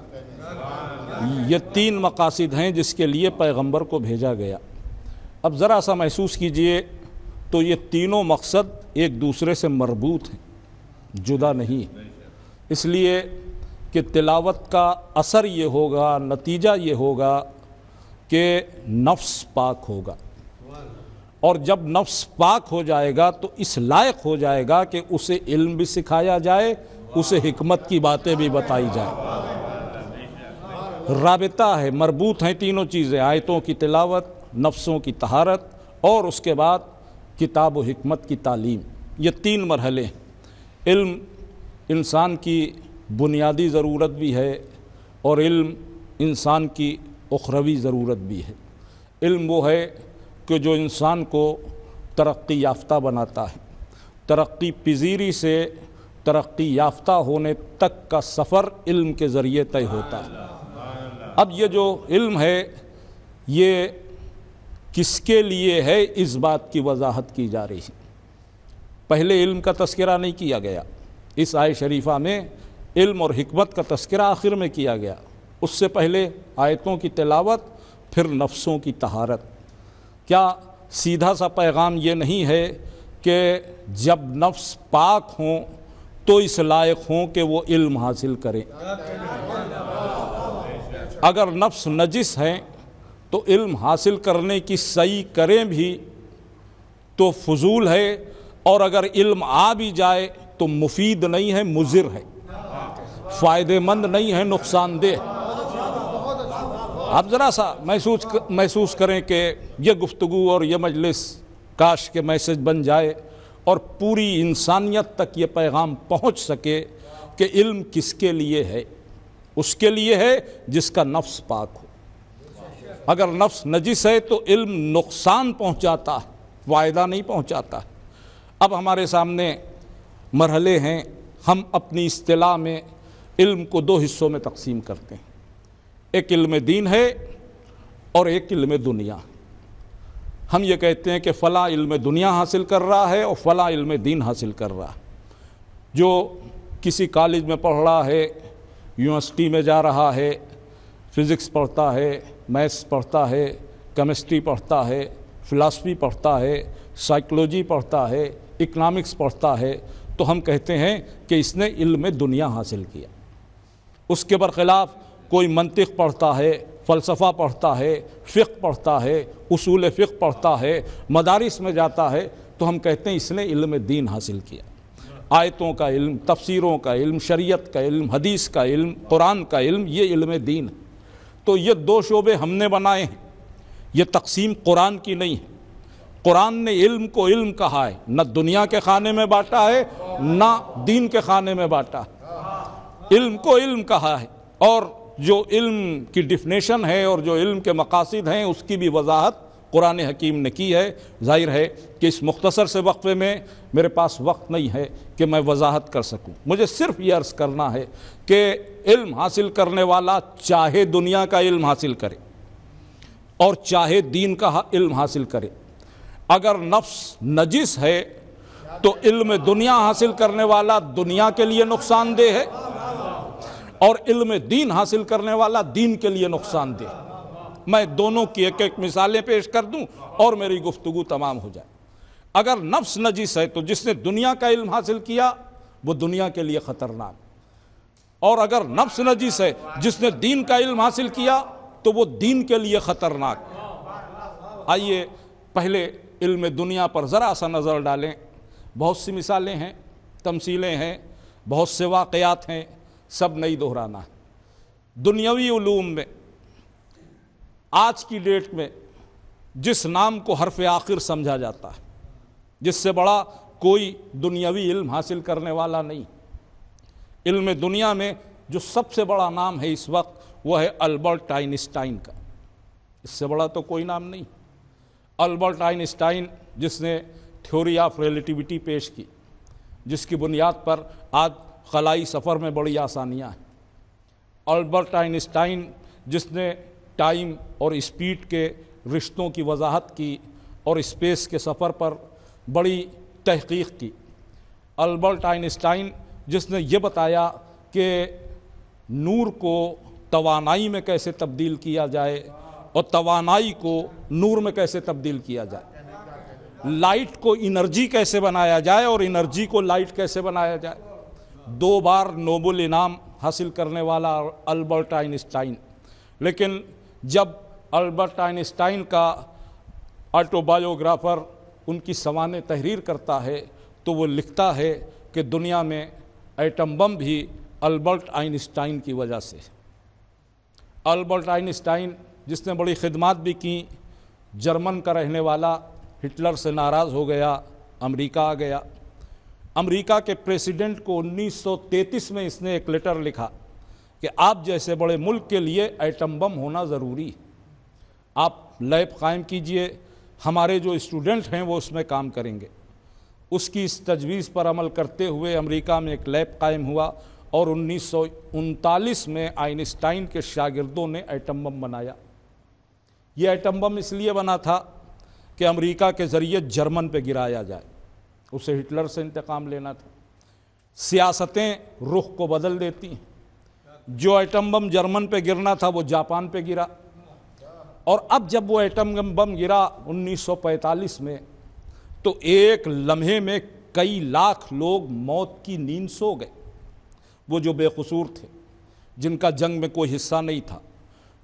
یہ تین مقاصد ہیں جس کے لیے پیغمبر کو بھیجا گیا۔ اب ذرا سا محسوس کیجئے تو یہ تینوں مقصد ایک دوسرے سے مربوط ہیں، جدا نہیں۔ اس لیے کہ تلاوت کا اثر یہ ہوگا، نتیجہ یہ ہوگا کہ نفس پاک ہوگا، اور جب نفس پاک ہو جائے گا تو اس لائق ہو جائے گا کہ اسے علم بھی سکھایا جائے، اسے حکمت کی باتیں بھی بتائی جائیں۔ رابطہ ہے، مربوط ہیں تینوں چیزیں، آیتوں کی تلاوت، نفسوں کی طہارت اور اس کے بعد کتاب و حکمت کی تعلیم۔ یہ تین مرحلے ہیں۔ علم انسان کی بنیادی ضرورت بھی ہے اور علم انسان کی اخروی ضرورت بھی ہے۔ علم وہ ہے کہ جو انسان کو ترقی یافتہ بناتا ہے، ترقی پذیری سے ترقی یافتہ ہونے تک کا سفر علم کے ذریعے طے ہوتا ہے۔ اب یہ جو علم ہے یہ کس کے لیے ہے، اس بات کی وضاحت کی جا رہی ہے۔ پہلے علم کا تذکرہ نہیں کیا گیا، اس آیہ شریفہ میں علم اور حکمت کا تذکرہ آخر میں کیا گیا۔ اس سے پہلے آیتوں کی تلاوت، پھر نفسوں کی طہارت۔ کیا سیدھا سا پیغام یہ نہیں ہے کہ جب نفس پاک ہوں تو اس لائق ہوں کہ وہ علم حاصل کریں؟ اگر نفس نجس ہیں تو علم حاصل کرنے کی سعی کریں بھی تو فضول ہے، اور اگر علم آ بھی جائے تو مفید نہیں ہے، مضر ہے، فائدہ مند نہیں ہے، نقصان دہ۔ آپ ذرا سا محسوس کریں کہ یہ گفتگو اور یہ مجلس کاش کے میسج بن جائے اور پوری انسانیت تک یہ پیغام پہنچ سکے کہ علم کس کے لیے ہے۔ اس کے لیے ہے جس کا نفس پاک ہو۔ اگر نفس نجس ہے تو علم نقصان پہنچاتا ہے، فائدہ نہیں پہنچاتا ہے۔ اب ہمارے سامنے مرحلے ہیں، ہم اپنی اصطلاح میں علم کو دو حصوں میں تقسیم کرتے ہیں، ایک علم دین ہے اور ایک علم دنیا۔ ہم یہ کہتے ہیں کہ فلاں علم دنیا حاصل کر رہا ہے اور فلاں علم دین حاصل کر رہا ہے۔ جو کسی کالج میں پڑھ رہا ہے، یونیورسٹی میں جا رہا ہے، فزکس پڑھتا ہے، میتھس پڑھتا ہے، کیمسٹری پڑھتا ہے، فلاسفی پڑھتا ہے، سائیکلوجی پڑھتا ہے، اکنامکس پڑھتا ہے، تو ہم کہتے ہیں کہ اس نے علم دنیا حاصل کیا۔ اس کے برخلاف کوئی منطق پڑھتا ہے، فلسفہ پڑھتا ہے، فقہ پڑھتا ہے، اصول فقہ پڑھتا ہے، مدارس میں جاتا ہے، تو ہم کہتے ہیں اس نے علم دین حاصل کیا۔ آیتوں کا علم، تفسیروں کا علم، شریعت کا علم، حدیث کا علم، قرآن کا علم، یہ علم دین ہے۔ تو یہ دو شعبے ہم نے بنائے ہیں، یہ تقسیم قرآن کی نہیں ہے۔ قرآن نے علم کو علم کہا ہے، نہ دنیا کے خانے میں بانٹا ہے نہ دین کے خانے میں بانٹا ہے، علم کو علم کہا ہے، اور جو علم کی ڈیفینیشن ہے اور جو علم کے مقاصد ہیں اس کی بھی وضاحت قرآن حکیم نے کی ہے۔ ظاہر ہے کہ اس مختصر سے وقفے میں میرے پاس وقت نہیں ہے کہ میں وضاحت کر سکوں۔ مجھے صرف یہ عرض کرنا ہے کہ علم حاصل کرنے والا چاہے دنیا کا علم حاصل کرے اور چاہے دین کا علم حاصل کرے، اگر نفس نجس ہے تو علم دنیا حاصل کرنے والا دنیا کے لیے نقصان دہ ہے اور علم دین حاصل کرنے والا دین کے لیے نقصان دہ ہے۔ میں دونوں کی ایک ایک مثالیں پیش کر دوں اور میری گفتگو تمام ہو جائے۔ اگر نفس نجس ہے تو جس نے دنیا کا علم حاصل کیا وہ دنیا کے لیے خطرناک، اور اگر نفس نجس ہے جس نے دین کا علم حاصل کیا تو وہ دین کے لیے خطرناک۔ آئیے پہلے علم دنیا پر ذرا سا نظر ڈالیں۔ بہت سی مثالیں ہیں، تمثیلیں ہیں، بہت سے واقعات ہیں، سب نہیں دہرانا ہے۔ دنیاوی علوم میں آج کی ڈیٹ میں جس نام کو حرف آخر سمجھا جاتا ہے، جس سے بڑا کوئی دنیاوی علم حاصل کرنے والا نہیں۔ علم دنیا میں جو سب سے بڑا نام ہے اس وقت وہ ہے البرٹ آئن اسٹائن کا، اس سے بڑا تو کوئی نام نہیں۔ البرٹ آئن اسٹائن جس نے تھیوری آف ریلیٹیوٹی پیش کی، جس کی بنیاد پر آج خلائی سفر میں بڑی آسانیاں ہیں۔ البرٹ آئن اسٹائن جس نے ٹائم اور اسپیڈ کے رشتوں کی وضاحت کی اور اسپیس کے سفر پر بڑی تحقیق کی۔ البرٹ آئن اسٹائن جس نے یہ بتایا کہ نور کو توانائی میں کیسے تبدیل کیا جائے اور توانائی کو نور میں کیسے تبدیل کیا جائے، لائٹ کو انرجی کیسے بنایا جائے اور انرجی کو لائٹ کیسے بنایا جائے۔ 2 بار نوبل انعام حاصل کرنے والا البرٹ آئن اسٹائن، لیکن جب البرٹ آئن اسٹائن کا آٹو بایوگرافر ان کی سوانح تحریر کرتا ہے تو وہ لکھتا ہے کہ دنیا میں ایٹم بم بھی البرٹ آئن اسٹائن کی وجہ سے۔ البرٹ آئن اسٹائن جس نے بڑی خدمات بھی کیں، جرمن کا رہنے والا، ہٹلر سے ناراض ہو گیا، امریکہ آ گیا۔ امریکہ کے پریسیڈنٹ کو 1933 میں اس نے ایک لیٹر لکھا کہ آپ جیسے بڑے ملک کے لیے ایٹم بم ہونا ضروری، آپ لیب قائم کیجئے، ہمارے جو اسٹوڈنٹ ہیں وہ اس میں کام کریں گے۔ اس کی اس تجویز پر عمل کرتے ہوئے امریکہ میں ایک لیب قائم ہوا اور 1939 میں آئن اسٹائن کے شاگردوں نے ایٹم بم بنایا۔ یہ ایٹم بم اس لیے بنا تھا کہ امریکہ کے ذریعے جرمن پہ گرایا جائے، اسے ہٹلر سے انتقام لینا تھا۔ سیاستیں رخ کو بدل دیتی ہیں، جو ایٹم بم جرمن پہ گرنا تھا وہ جاپان پہ گرا، اور اب جب وہ ایٹم بم گرا 1945 میں تو ایک لمحے میں کئی لاکھ لوگ موت کی نیند سو گئے۔ وہ جو بے قصور تھے، جن کا جنگ میں کوئی حصہ نہیں تھا،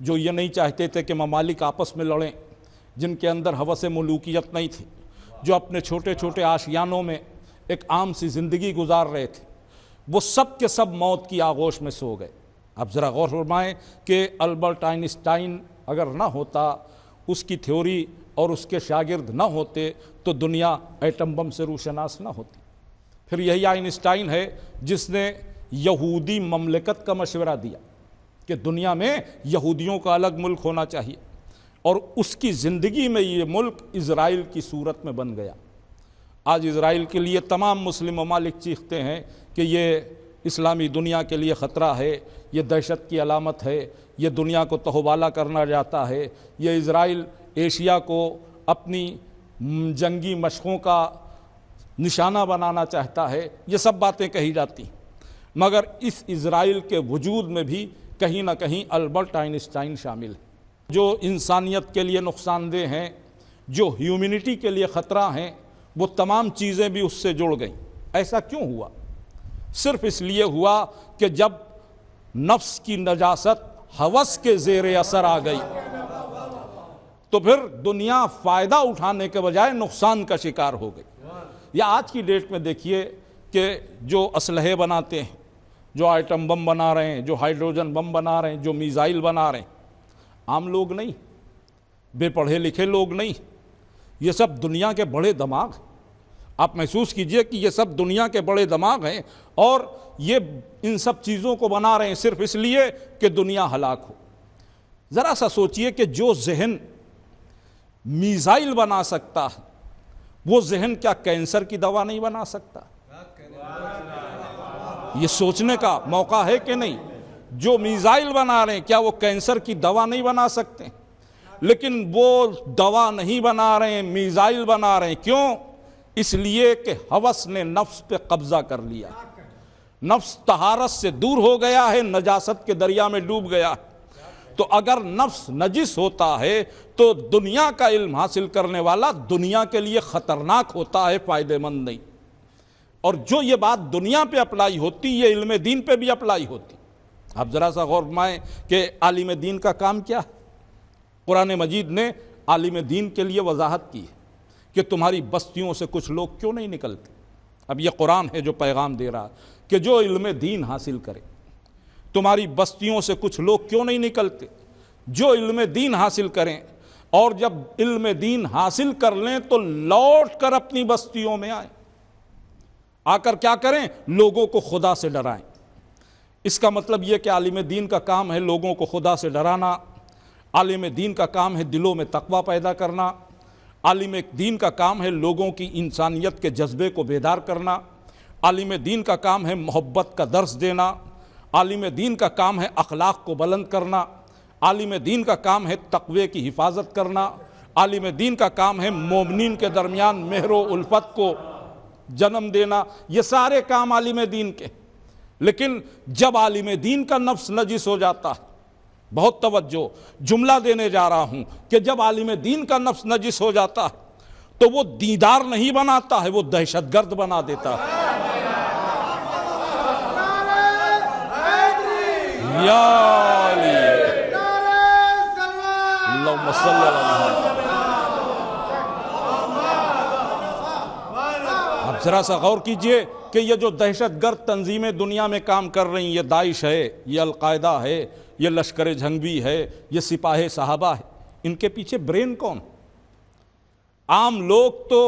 جو یہ نہیں چاہتے تھے کہ ممالک آپس میں لڑیں، جن کے اندر ہوس ملوکیت نہیں تھی، جو اپنے چھوٹے چھوٹے آشیانوں میں ایک عام سی زندگی گزار رہے تھے، وہ سب کے سب موت کی آغوش میں سو گئے۔ اب ذرا غور فرمائیں کہ البرٹ آئن اسٹائن اگر نہ ہوتا، اس کی تھیوری اور اس کے شاگرد نہ ہوتے تو دنیا ایٹم بم سے روشناس نہ ہوتی۔ پھر یہی آئن اسٹائن ہے جس نے یہودی مملکت کا مشورہ دیا کہ دنیا میں یہودیوں کا الگ ملک ہونا چاہیے، اور اس کی زندگی میں یہ ملک اسرائیل کی صورت میں بن گیا۔ آج اسرائیل کے لیے تمام مسلم ممالک چیختے ہیں کہ یہ اسلامی دنیا کے لیے خطرہ ہے، یہ دہشت کی علامت ہے، یہ دنیا کو تہوبالا کرنا چاہتا ہے، یہ اسرائیل ایشیا کو اپنی جنگی مشقوں کا نشانہ بنانا چاہتا ہے۔ یہ سب باتیں کہی جاتی ہیں، مگر اس اسرائیل کے وجود میں بھی کہیں نہ کہیں البرٹ آئن اسٹائن شامل ہے۔ جو انسانیت کے لیے نقصان دہ ہیں، جو ہیومینٹی کے لیے خطرہ ہیں، وہ تمام چیزیں بھی اس سے جڑ گئیں۔ ایسا کیوں ہوا؟ صرف اس لیے ہوا کہ جب نفس کی نجاست ہوس کے زیر اثر آ گئی تو پھر دنیا فائدہ اٹھانے کے بجائے نقصان کا شکار ہو گئی۔ یا آج کی ڈیٹ میں دیکھیے کہ جو اسلحے بناتے ہیں، جو آئٹم بم بنا رہے ہیں، جو ہائیڈروجن بم بنا رہے ہیں، جو میزائل بنا رہے ہیں، عام لوگ نہیں، بے پڑھے لکھے لوگ نہیں، یہ سب دنیا کے بڑے دماغ۔ آپ محسوس کیجئے کہ یہ سب دنیا کے بڑے دماغ ہیں، اور یہ ان سب چیزوں کو بنا رہے ہیں صرف اس لیے کہ دنیا ہلاک ہو۔ ذرا سا سوچئے کہ جو ذہن میزائل بنا سکتا ہے، وہ ذہن کیا کینسر کی دوا نہیں بنا سکتا؟ یہ سوچنے کا موقع ہے کہ نہیں؟ جو میزائل بنا رہے ہیں کیا وہ کینسر کی دوا نہیں بنا سکتے؟ لیکن وہ دوا نہیں بنا رہے ہیں، میزائل بنا رہے ہیں۔ کیوں؟ اس لیے کہ ہوس نے نفس پہ قبضہ کر لیا، نفس طہارت سے دور ہو گیا ہے، نجاست کے دریا میں ڈوب گیا ہے۔ تو اگر نفس نجس ہوتا ہے تو دنیا کا علم حاصل کرنے والا دنیا کے لیے خطرناک ہوتا ہے، فائدہ مند نہیں۔ اور جو یہ بات دنیا پہ اپلائی ہوتی یہ علم دین پہ بھی اپلائی ہوتی۔ آپ ذرا سا غور فرمائیں کہ عالم دین کا کام کیا ہے۔ قرآن مجید نے عالم دین کے لیے وضاحت کی ہے کہ تمہاری بستیوں سے کچھ لوگ کیوں نہیں نکلتے۔ اب یہ قرآن ہے جو پیغام دے رہا کہ جو علم دین حاصل کرے، تمہاری بستیوں سے کچھ لوگ کیوں نہیں نکلتے جو علم دین حاصل کریں، اور جب علم دین حاصل کر لیں تو لوٹ کر اپنی بستیوں میں آئیں، آ کر کیا کریں؟ لوگوں کو خدا سے ڈرائیں۔ اس کا مطلب یہ کہ عالم دین کا کام ہے لوگوں کو خدا سے ڈرانا، عالم دین کا کام ہے دلوں میں تقویٰ پیدا کرنا، عالم دین کا کام ہے لوگوں کی انسانیت کے جذبے کو بیدار کرنا، عالم دین کا کام ہے محبت کا درس دینا، عالم دین کا کام ہے اخلاق کو بلند کرنا، عالم دین کا کام ہے تقوی کی حفاظت کرنا، عالم دین کا کام ہے مومنین کے درمیان مہر و الفت کو جنم دینا۔ یہ سارے کام عالم دین کے۔ لیکن جب عالم دین کا نفس نجس ہو جاتا ہے، بہت توجہ، جملہ دینے جا رہا ہوں کہ جب عالم دین کا نفس نجس ہو جاتا ہے تو وہ دیندار نہیں بناتا ہے، وہ دہشت گرد بنا دیتا ہے۔ یا علی اللہم صلی اللہ علیہ۔ اب ذرا سا غور کیجئے کہ یہ جو دہشت گرد تنظیمیں دنیا میں کام کر رہی ہیں، یہ داعش ہے، یہ القاعدہ ہے، یہ لشکر جھنگوی ہے، یہ سپاہ صحابہ ہے، ان کے پیچھے برین کون؟ عام لوگ تو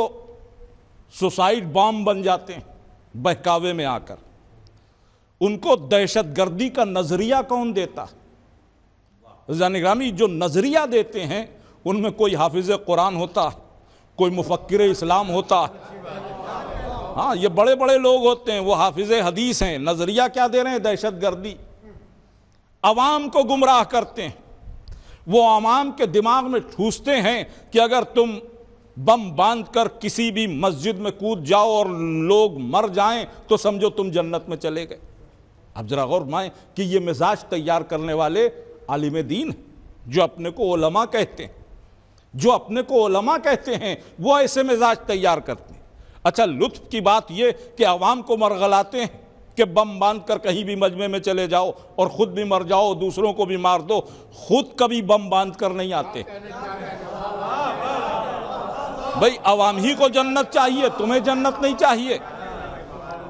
سوسائڈ بام بن جاتے ہیں بہکاوے میں آ کر، ان کو دہشت گردی کا نظریہ کون دیتا؟ عزیزان گرامی، جو نظریہ دیتے ہیں ان میں کوئی حافظ قرآن ہوتا، کوئی مفکر اسلام ہوتا، ہاں یہ بڑے بڑے لوگ ہوتے ہیں، وہ حافظ حدیث ہیں، نظریہ کیا دے رہے ہیں؟ دہشت گردی۔ عوام کو گمراہ کرتے ہیں، وہ عوام کے دماغ میں ٹھوستے ہیں کہ اگر تم بم باندھ کر کسی بھی مسجد میں کود جاؤ اور لوگ مر جائیں تو سمجھو تم جنت میں چلے گئے۔ اب ذرا غور فرمائیں کہ یہ مزاج تیار کرنے والے عالم دین جو اپنے کو علماء کہتے ہیں، جو اپنے کو علماء کہتے ہیں، وہ ایسے مزاج تیار کرتے ہیں۔ اچھا، لطف کی بات یہ کہ عوام کو مرغلاتے ہیں کہ بم باندھ کر کہیں بھی مجمع میں چلے جاؤ اور خود بھی مر جاؤ، دوسروں کو بھی مار دو، خود کبھی بم باندھ کر نہیں آتے۔ بھئی عوام ہی کو جنت چاہیے، تمہیں جنت نہیں چاہیے،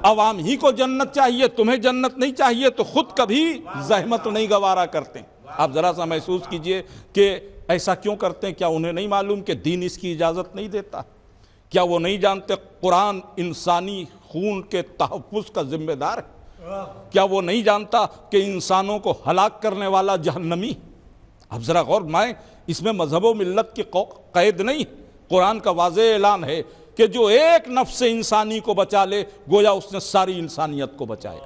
عوام ہی کو جنت چاہیے، تمہیں جنت نہیں چاہیے، تو خود کبھی زحمت نہیں گوارا کرتے۔ آپ ذرا سا محسوس کیجئے کہ ایسا کیوں کرتے ہیں؟ کیا انہیں نہیں معلوم کہ دین اس کی اجازت نہیں دیتا؟ کیا وہ نہیں جانتے قرآن انسانی خون کے تحفظ کا ذمہ دار ہے؟ کیا وہ نہیں جانتا کہ انسانوں کو ہلاک کرنے والا جہنمی؟ اب ذرا غور فرمائیں، اس میں مذہب و ملت کی قید نہیں، قرآن کا واضح اعلان ہے کہ جو ایک نفس انسانی کو بچا لے گویا اس نے ساری انسانیت کو بچائے،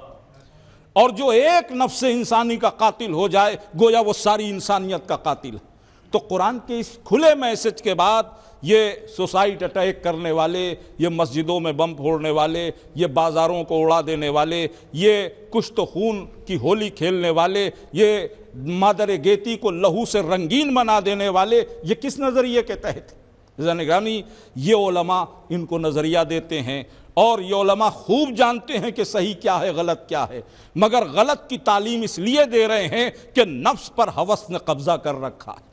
اور جو ایک نفس انسانی کا قاتل ہو جائے گویا وہ ساری انسانیت کا قاتل ہے۔ تو قرآن کے اس کھلے میسج کے بعد یہ سوسائٹ اٹیک کرنے والے، یہ مسجدوں میں بم پھوڑنے والے، یہ بازاروں کو اڑا دینے والے، یہ کشت و خون کی ہولی کھیلنے والے، یہ مادر گیتی کو لہو سے رنگین بنا دینے والے، یہ کس نظریے کے تحت؟ زنگرانی یہ علماء ان کو نظریہ دیتے ہیں، اور یہ علماء خوب جانتے ہیں کہ صحیح کیا ہے غلط کیا ہے، مگر غلط کی تعلیم اس لیے دے رہے ہیں کہ نفس پر ہوس نے قبضہ کر رکھا ہے،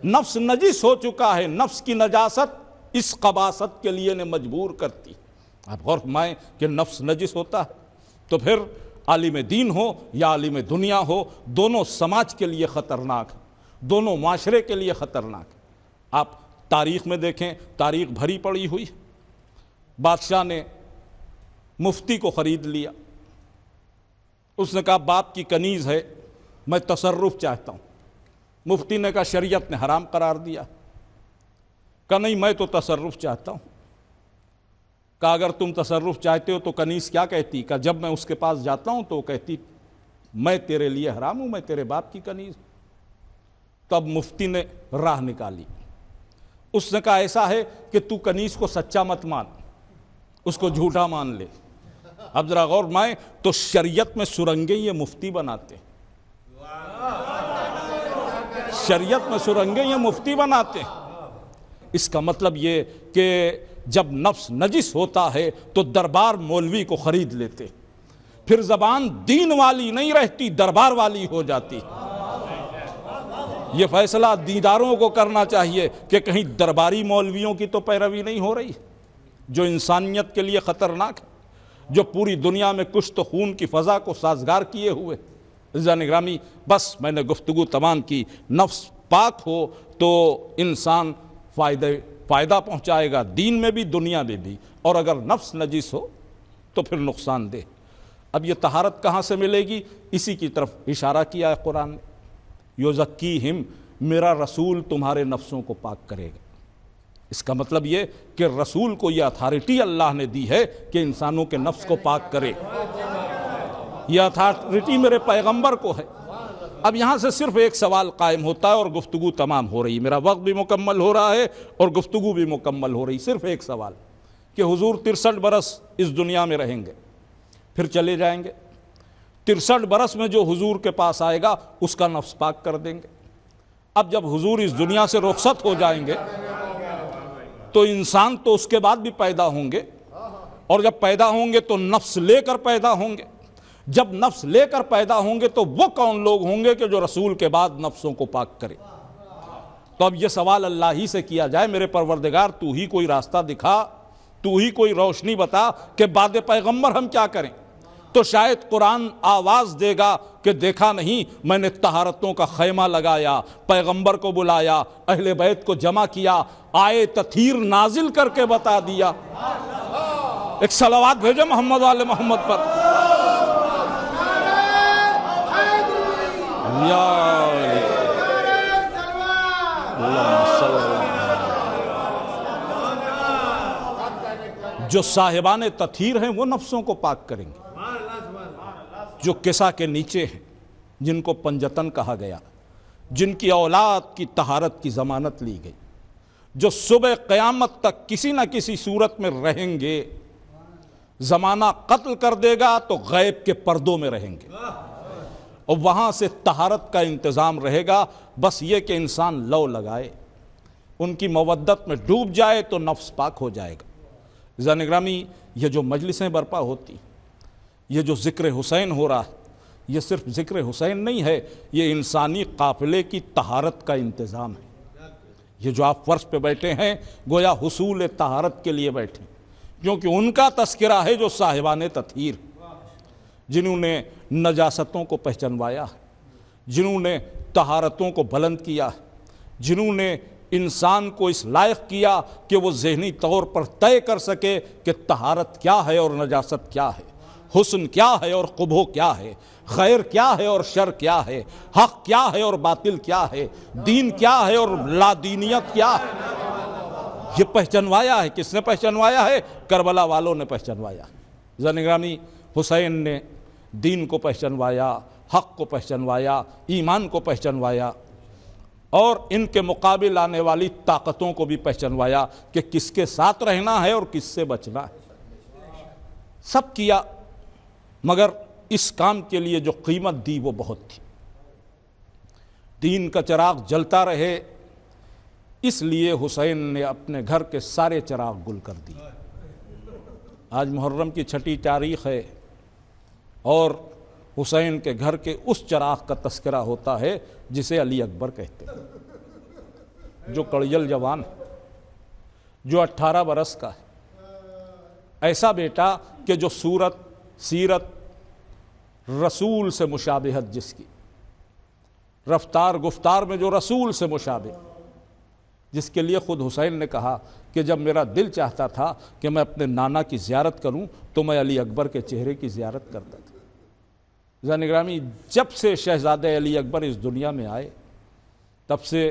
نفس نجس ہو چکا ہے، نفس کی نجاست اس قباست کے لیے نے مجبور کرتی۔ اب غور فرمائیں کہ نفس نجس ہوتا ہے تو پھر عالم دین ہو یا عالم دنیا ہو، دونوں سماج کے لیے خطرناک ہے، دونوں معاشرے کے لیے خطرناک ہے۔ آپ تاریخ میں دیکھیں، تاریخ بھری پڑی ہوئی، بادشاہ نے مفتی کو خرید لیا، اس نے کہا باپ کی کنیز ہے، میں تصرف چاہتا ہوں، مفتی نے کہا شریعت نے حرام قرار دیا، کہا نہیں میں تو تصرف چاہتا ہوں. کہا اگر تم تصرف چاہتے ہو تو کنیز کیا کہتی؟ کہا جب میں اس کے پاس جاتا ہوں تو وہ کہتی میں تیرے لیے حرام ہوں، میں تیرے باپ کی کنیز. تب مفتی نے راہ نکالی. اس نے کہا ایسا ہے کہ تو کنیز کو سچا مت مان، اس کو جھوٹا مان لے. اب ذرا غور مائیں تو شریعت میں سرنگیں یہ مفتی بناتے ہیں. شریعت میں سرنگیں یہ مفتی بناتے ہیں. اس کا مطلب یہ کہ جب نفس نجس ہوتا ہے تو دربار مولوی کو خرید لیتے، پھر زبان دین والی نہیں رہتی، دربار والی ہو جاتی. یہ فیصلہ دینداروں کو کرنا چاہیے کہ کہیں درباری مولویوں کی تو پیروی نہیں ہو رہی جو انسانیت کے لیے خطرناک ہے، جو پوری دنیا میں کشت و خون کی فضا کو سازگار کیے ہوئے. عزیزان گرامی، بس میں نے گفتگو تمام کی. نفس پاک ہو تو انسان فائدہ پہنچائے گا، دین میں بھی دنیا میں بھی، اور اگر نفس نجس ہو تو پھر نقصان دہ. اب یہ طہارت کہاں سے ملے گی؟ اسی کی طرف اشارہ کیا ہے قرآن نے. یزکیہم، میرا رسول تمہارے نفسوں کو پاک کرے گا. اس کا مطلب یہ کہ رسول کو یہ اتھارٹی اللہ نے دی ہے کہ انسانوں کے نفس کو پاک کرے. یہ اتھارٹی میرے پیغمبر کو ہے. اب یہاں سے صرف ایک سوال قائم ہوتا ہے اور گفتگو تمام ہو رہی. میرا وقت بھی مکمل ہو رہا ہے اور گفتگو بھی مکمل ہو رہی. صرف ایک سوال کہ حضور 63 برس اس دنیا میں رہیں گے، پھر چلے جائیں گے. 63 برس میں جو حضور کے پاس آئے گا اس کا نفس پاک کر دیں گے. اب جب حضور اس دنیا سے رخصت ہو جائیں گے تو انسان تو اس کے بعد بھی پیدا ہوں گے، اور جب پیدا ہوں گے تو نفس لے کر پیدا ہوں گے. جب نفس لے کر پیدا ہوں گے تو وہ کون لوگ ہوں گے کہ جو رسول کے بعد نفسوں کو پاک کرے؟ تو اب یہ سوال اللہ ہی سے کیا جائے، میرے پروردگار تو ہی کوئی راستہ دکھا، تو ہی کوئی روشنی بتا کہ بعد پیغمبر ہم کیا کریں. تو شاید قرآن آواز دے گا کہ دیکھا نہیں میں نے طہارتوں کا خیمہ لگایا، پیغمبر کو بلایا، اہل بیت کو جمع کیا، آئے تطہیر نازل کر کے بتا دیا. ایک صلوات بھیجے محمد والے محمد پر. جو صاحبان تطہیر ہیں وہ نفسوں کو پاک کریں گے. جو کسا کے نیچے ہیں، جن کو پنجتن کہا گیا، جن کی اولاد کی طہارت کی ضمانت لی گئی، جو صبح قیامت تک کسی نہ کسی صورت میں رہیں گے، زمانہ قتل کر دے گا تو غیب کے پردوں میں رہیں گے اور وہاں سے طہارت کا انتظام رہے گا. بس یہ کہ انسان لو لگائے، ان کی مودت میں ڈوب جائے تو نفس پاک ہو جائے گا. عزیزان گرامی، یہ جو مجلسیں برپا ہوتی، یہ جو ذکر حسین ہو رہا ہے، یہ صرف ذکر حسین نہیں ہے، یہ انسانی قافلے کی طہارت کا انتظام ہے. یہ جو آپ فرش پہ بیٹھے ہیں گویا حصول طہارت کے لیے بیٹھے، کیونکہ ان کا تذکرہ ہے جو صاحبان تطہیر، جنہوں نے نجاستوں کو پہچنوایا، جنہوں نے طہارتوں کو بلند کیا، جنہوں نے انسان کو اس لائق کیا کہ وہ ذہنی طور پر طے کر سکے کہ طہارت کیا ہے اور نجاست کیا ہے، حسن کیا ہے اور قبح کیا ہے، خیر کیا ہے اور شر کیا ہے، حق کیا ہے اور باطل کیا ہے، دین کیا ہے اور لا دینیت کیا ہے. یہ پہچنوایا ہے. کس نے پہچنوایا ہے؟ کربلا والوں نے پہچنوایا. عزیزان گرامی، حسین نے دین کو پہچنوایا، حق کو پہچنوایا، ایمان کو پہچنوایا، اور ان کے مقابل آنے والی طاقتوں کو بھی پہچنوایا کہ کس کے ساتھ رہنا ہے اور کس سے بچنا ہے. سب کیا، مگر اس کام کے لیے جو قیمت دی وہ بہت تھی. دین کا چراغ جلتا رہے اس لیے حسین نے اپنے گھر کے سارے چراغ گل کر دیے. آج محرم کی 6 تاریخ ہے اور حسین کے گھر کے اس چراغ کا تذکرہ ہوتا ہے جسے علی اکبر کہتے ہیں، جو کڑیل جوان ہے، جو 18 برس کا ہے. ایسا بیٹا کہ جو صورت، سیرت، رسول سے مشابہت جس کی، رفتار گفتار میں جو رسول سے مشابہ، جس کے لیے خود حسین نے کہا کہ جب میرا دل چاہتا تھا کہ میں اپنے نانا کی زیارت کروں تو میں علی اکبر کے چہرے کی زیارت کرتا تھا. عزیزان گرامی، جب سے شہزادہ علی اکبر اس دنیا میں آئے تب سے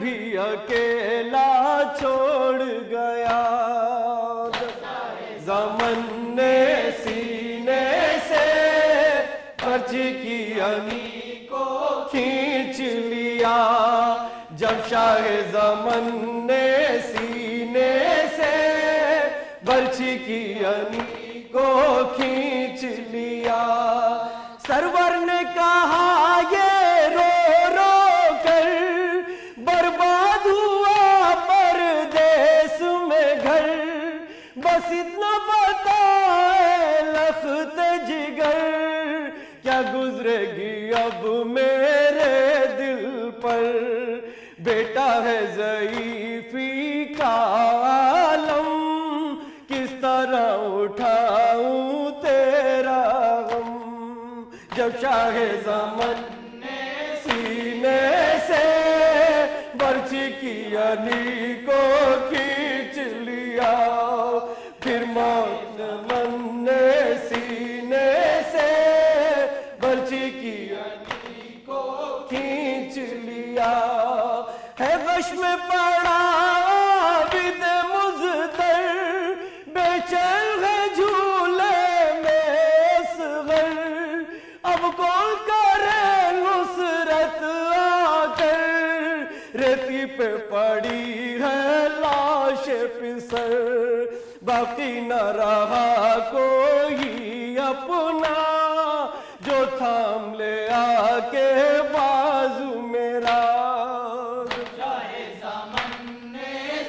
بھی اکیلا چھوڑ گیا زمن نے سینے سے پرچی کی علی کو کھینچ لیا جب شاہ زمن نے سینے سے برچی کی علی کو کھینچ لیا سرور نے کہا یہ رو رو کر برباد ہوا پردیس میں گھر بس اتنا بتائے لخت جگر کیا گزرے گی اب میرے دل پر بیٹا ہے ضعیفی کا عالم کس طرح اٹھاؤں تیرا غم جب شاہ زمن نے سینے سے برچی کی علی کو کھینچ لیا پھر موت زمن نے سینے سے برچی کی علی کو کھینچ لیا ہے غش میں پڑا عابد مزدر بے چین ہے جھولے میں اصغر اب کون کرے نصرت آ کر ریتی پہ پڑی ہے لاش پسر باقی نہ رہا کوئی اپنا جو تھام لے آ کے بازو میرا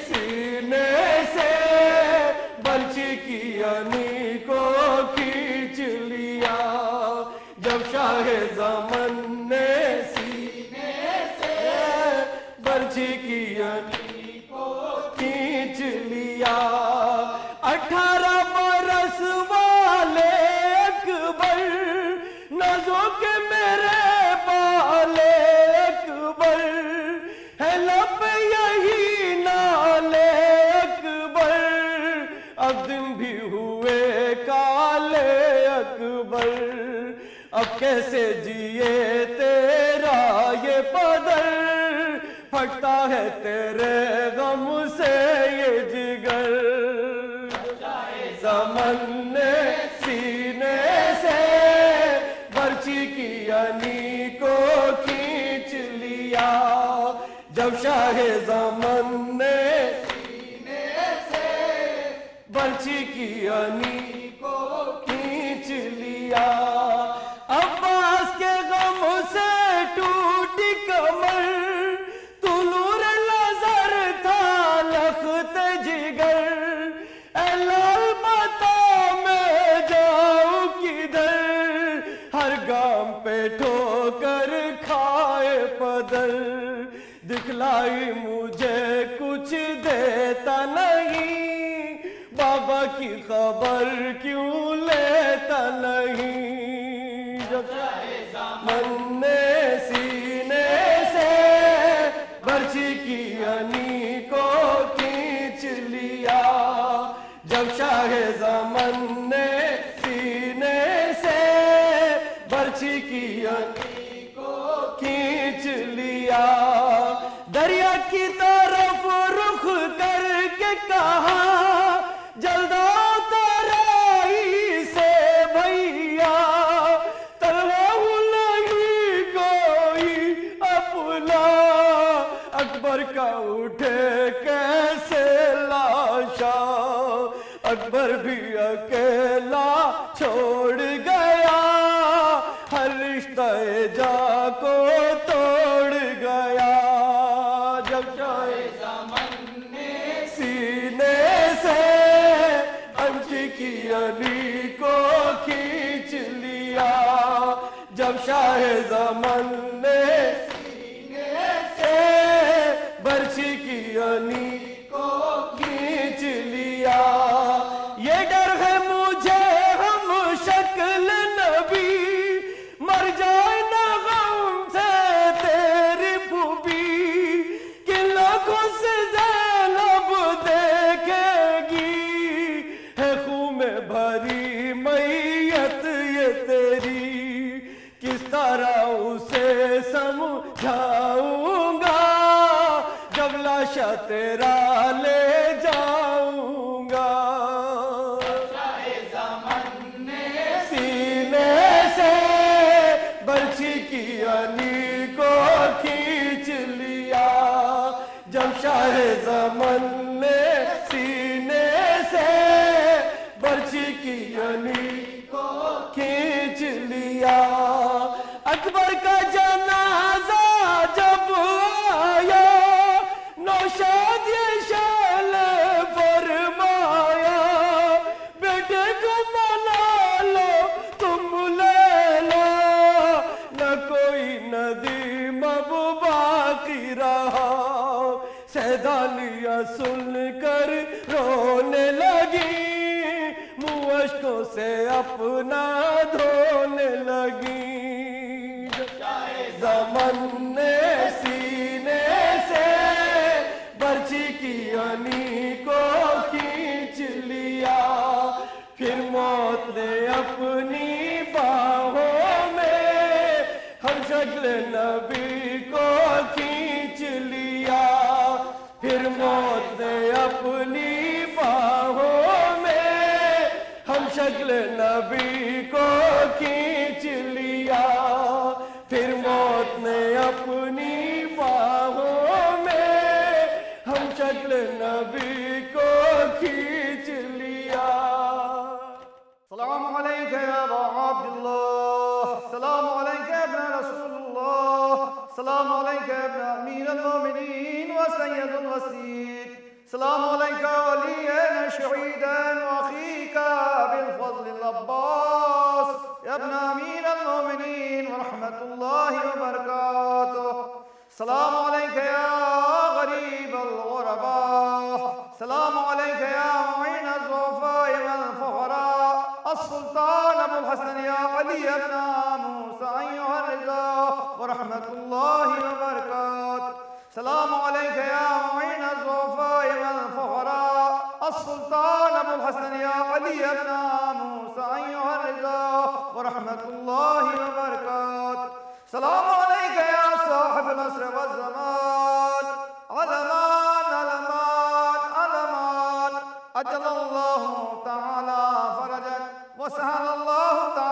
سینے سے برچی کی علی کو کھینچ لیا جب شاہ زمن نے سینے سے برچی کی علی کو کھینچ لیا 18 برس والے اکبر نازو کے میرے بالے اکبر ہے لب یہی نالے اکبر اب دن بھی ہوئے کالے اکبر اب کیسے جیے تیرا یہ پدر پھٹتا ہے تیرے غم سے یہ جگر زمن نے سینے سے برچی کی علی کو کھینچ لیا جب شاہ زمن نے سینے سے برچی کی علی کو کھینچ لیا عباس کے غم سے ٹوٹی کمر تو نور نظر تھا لخت جگر اے لال بتا میں جاؤں کدھر ہر گام پہ ٹھوکر کھائے پدر دکھلائی مجھے کچھ دیتا نہیں بابا کی خبر کیوں لیتا نہیں جب زمن نے سینے سے برچی کی علی کو کھینچ لیا جب شاہ زمن نے سینے سے برچی کی علی کو کھینچ لیا دریا کی طرف رخ کر کے کہا جلد آؤ ترائی سے بھیا تنہا نہیں کوئی اپنا اکبر کا اٹھے کیسے لاشا اکبر بھی اکیلا چھوڑ گیا ہر رشتہ جا کو توڑ گیا جب شاہ زمن نے سینے سے برچی کی علی کو کھینچ لیا جب شاہ زمن نے سینے سے برچی کی علی کو کھینچ لیا یہ ڈر ہے مجھے ہم شکل نبی مر جائے نہ غم سے تیری پھوپھی کن لوگوں سے زینب دیکھے گی ہے خون میں بھری میت یہ تیری کس طرح اسے اپنا دھونے لگی زمن نے سینے سے برچی کی علی کو کھینچ لیا پھر موت نے اپنی باہوں میں ہم شکل نبی کو کھینچ لیا پھر موت نے اپنی باہوں میں ہم شکل نبی کو کھینچ لیا پھر موت نے اپنی باہوں میں ہم شکل نبی کو کھینچ لیا السلام علیکہ یا ابا عبداللہ السلام علیکہ ابن رسول اللہ السلام علیکہ ابن امیر المومنین و سید الوسید السلام علیکہ ولیین شہیدین و اخیکہ بالفضل العباس یا ابن امیر المومنین ورحمت اللہ وبرکاتہ السلام علیکہ یا غریب الغرباء السلام علیکہ یا معین الضعفاء والفقراء السلطان ابو الحسن یا علی ابن موسیٰ ایہا الرضا ورحمت اللہ وبرکاتہ السلام علیکہ یا معین الضعفاء والفقراء السلطان ابو الحسن یا علی ابن موسیٰ ایہا الرضا ورحمت اللہ وبرکاتہ السلام علیکہ یا صاحب العصر والزمان علمان علمان علمان اجل اللہ تعالی فرجک وسهل الله تعالى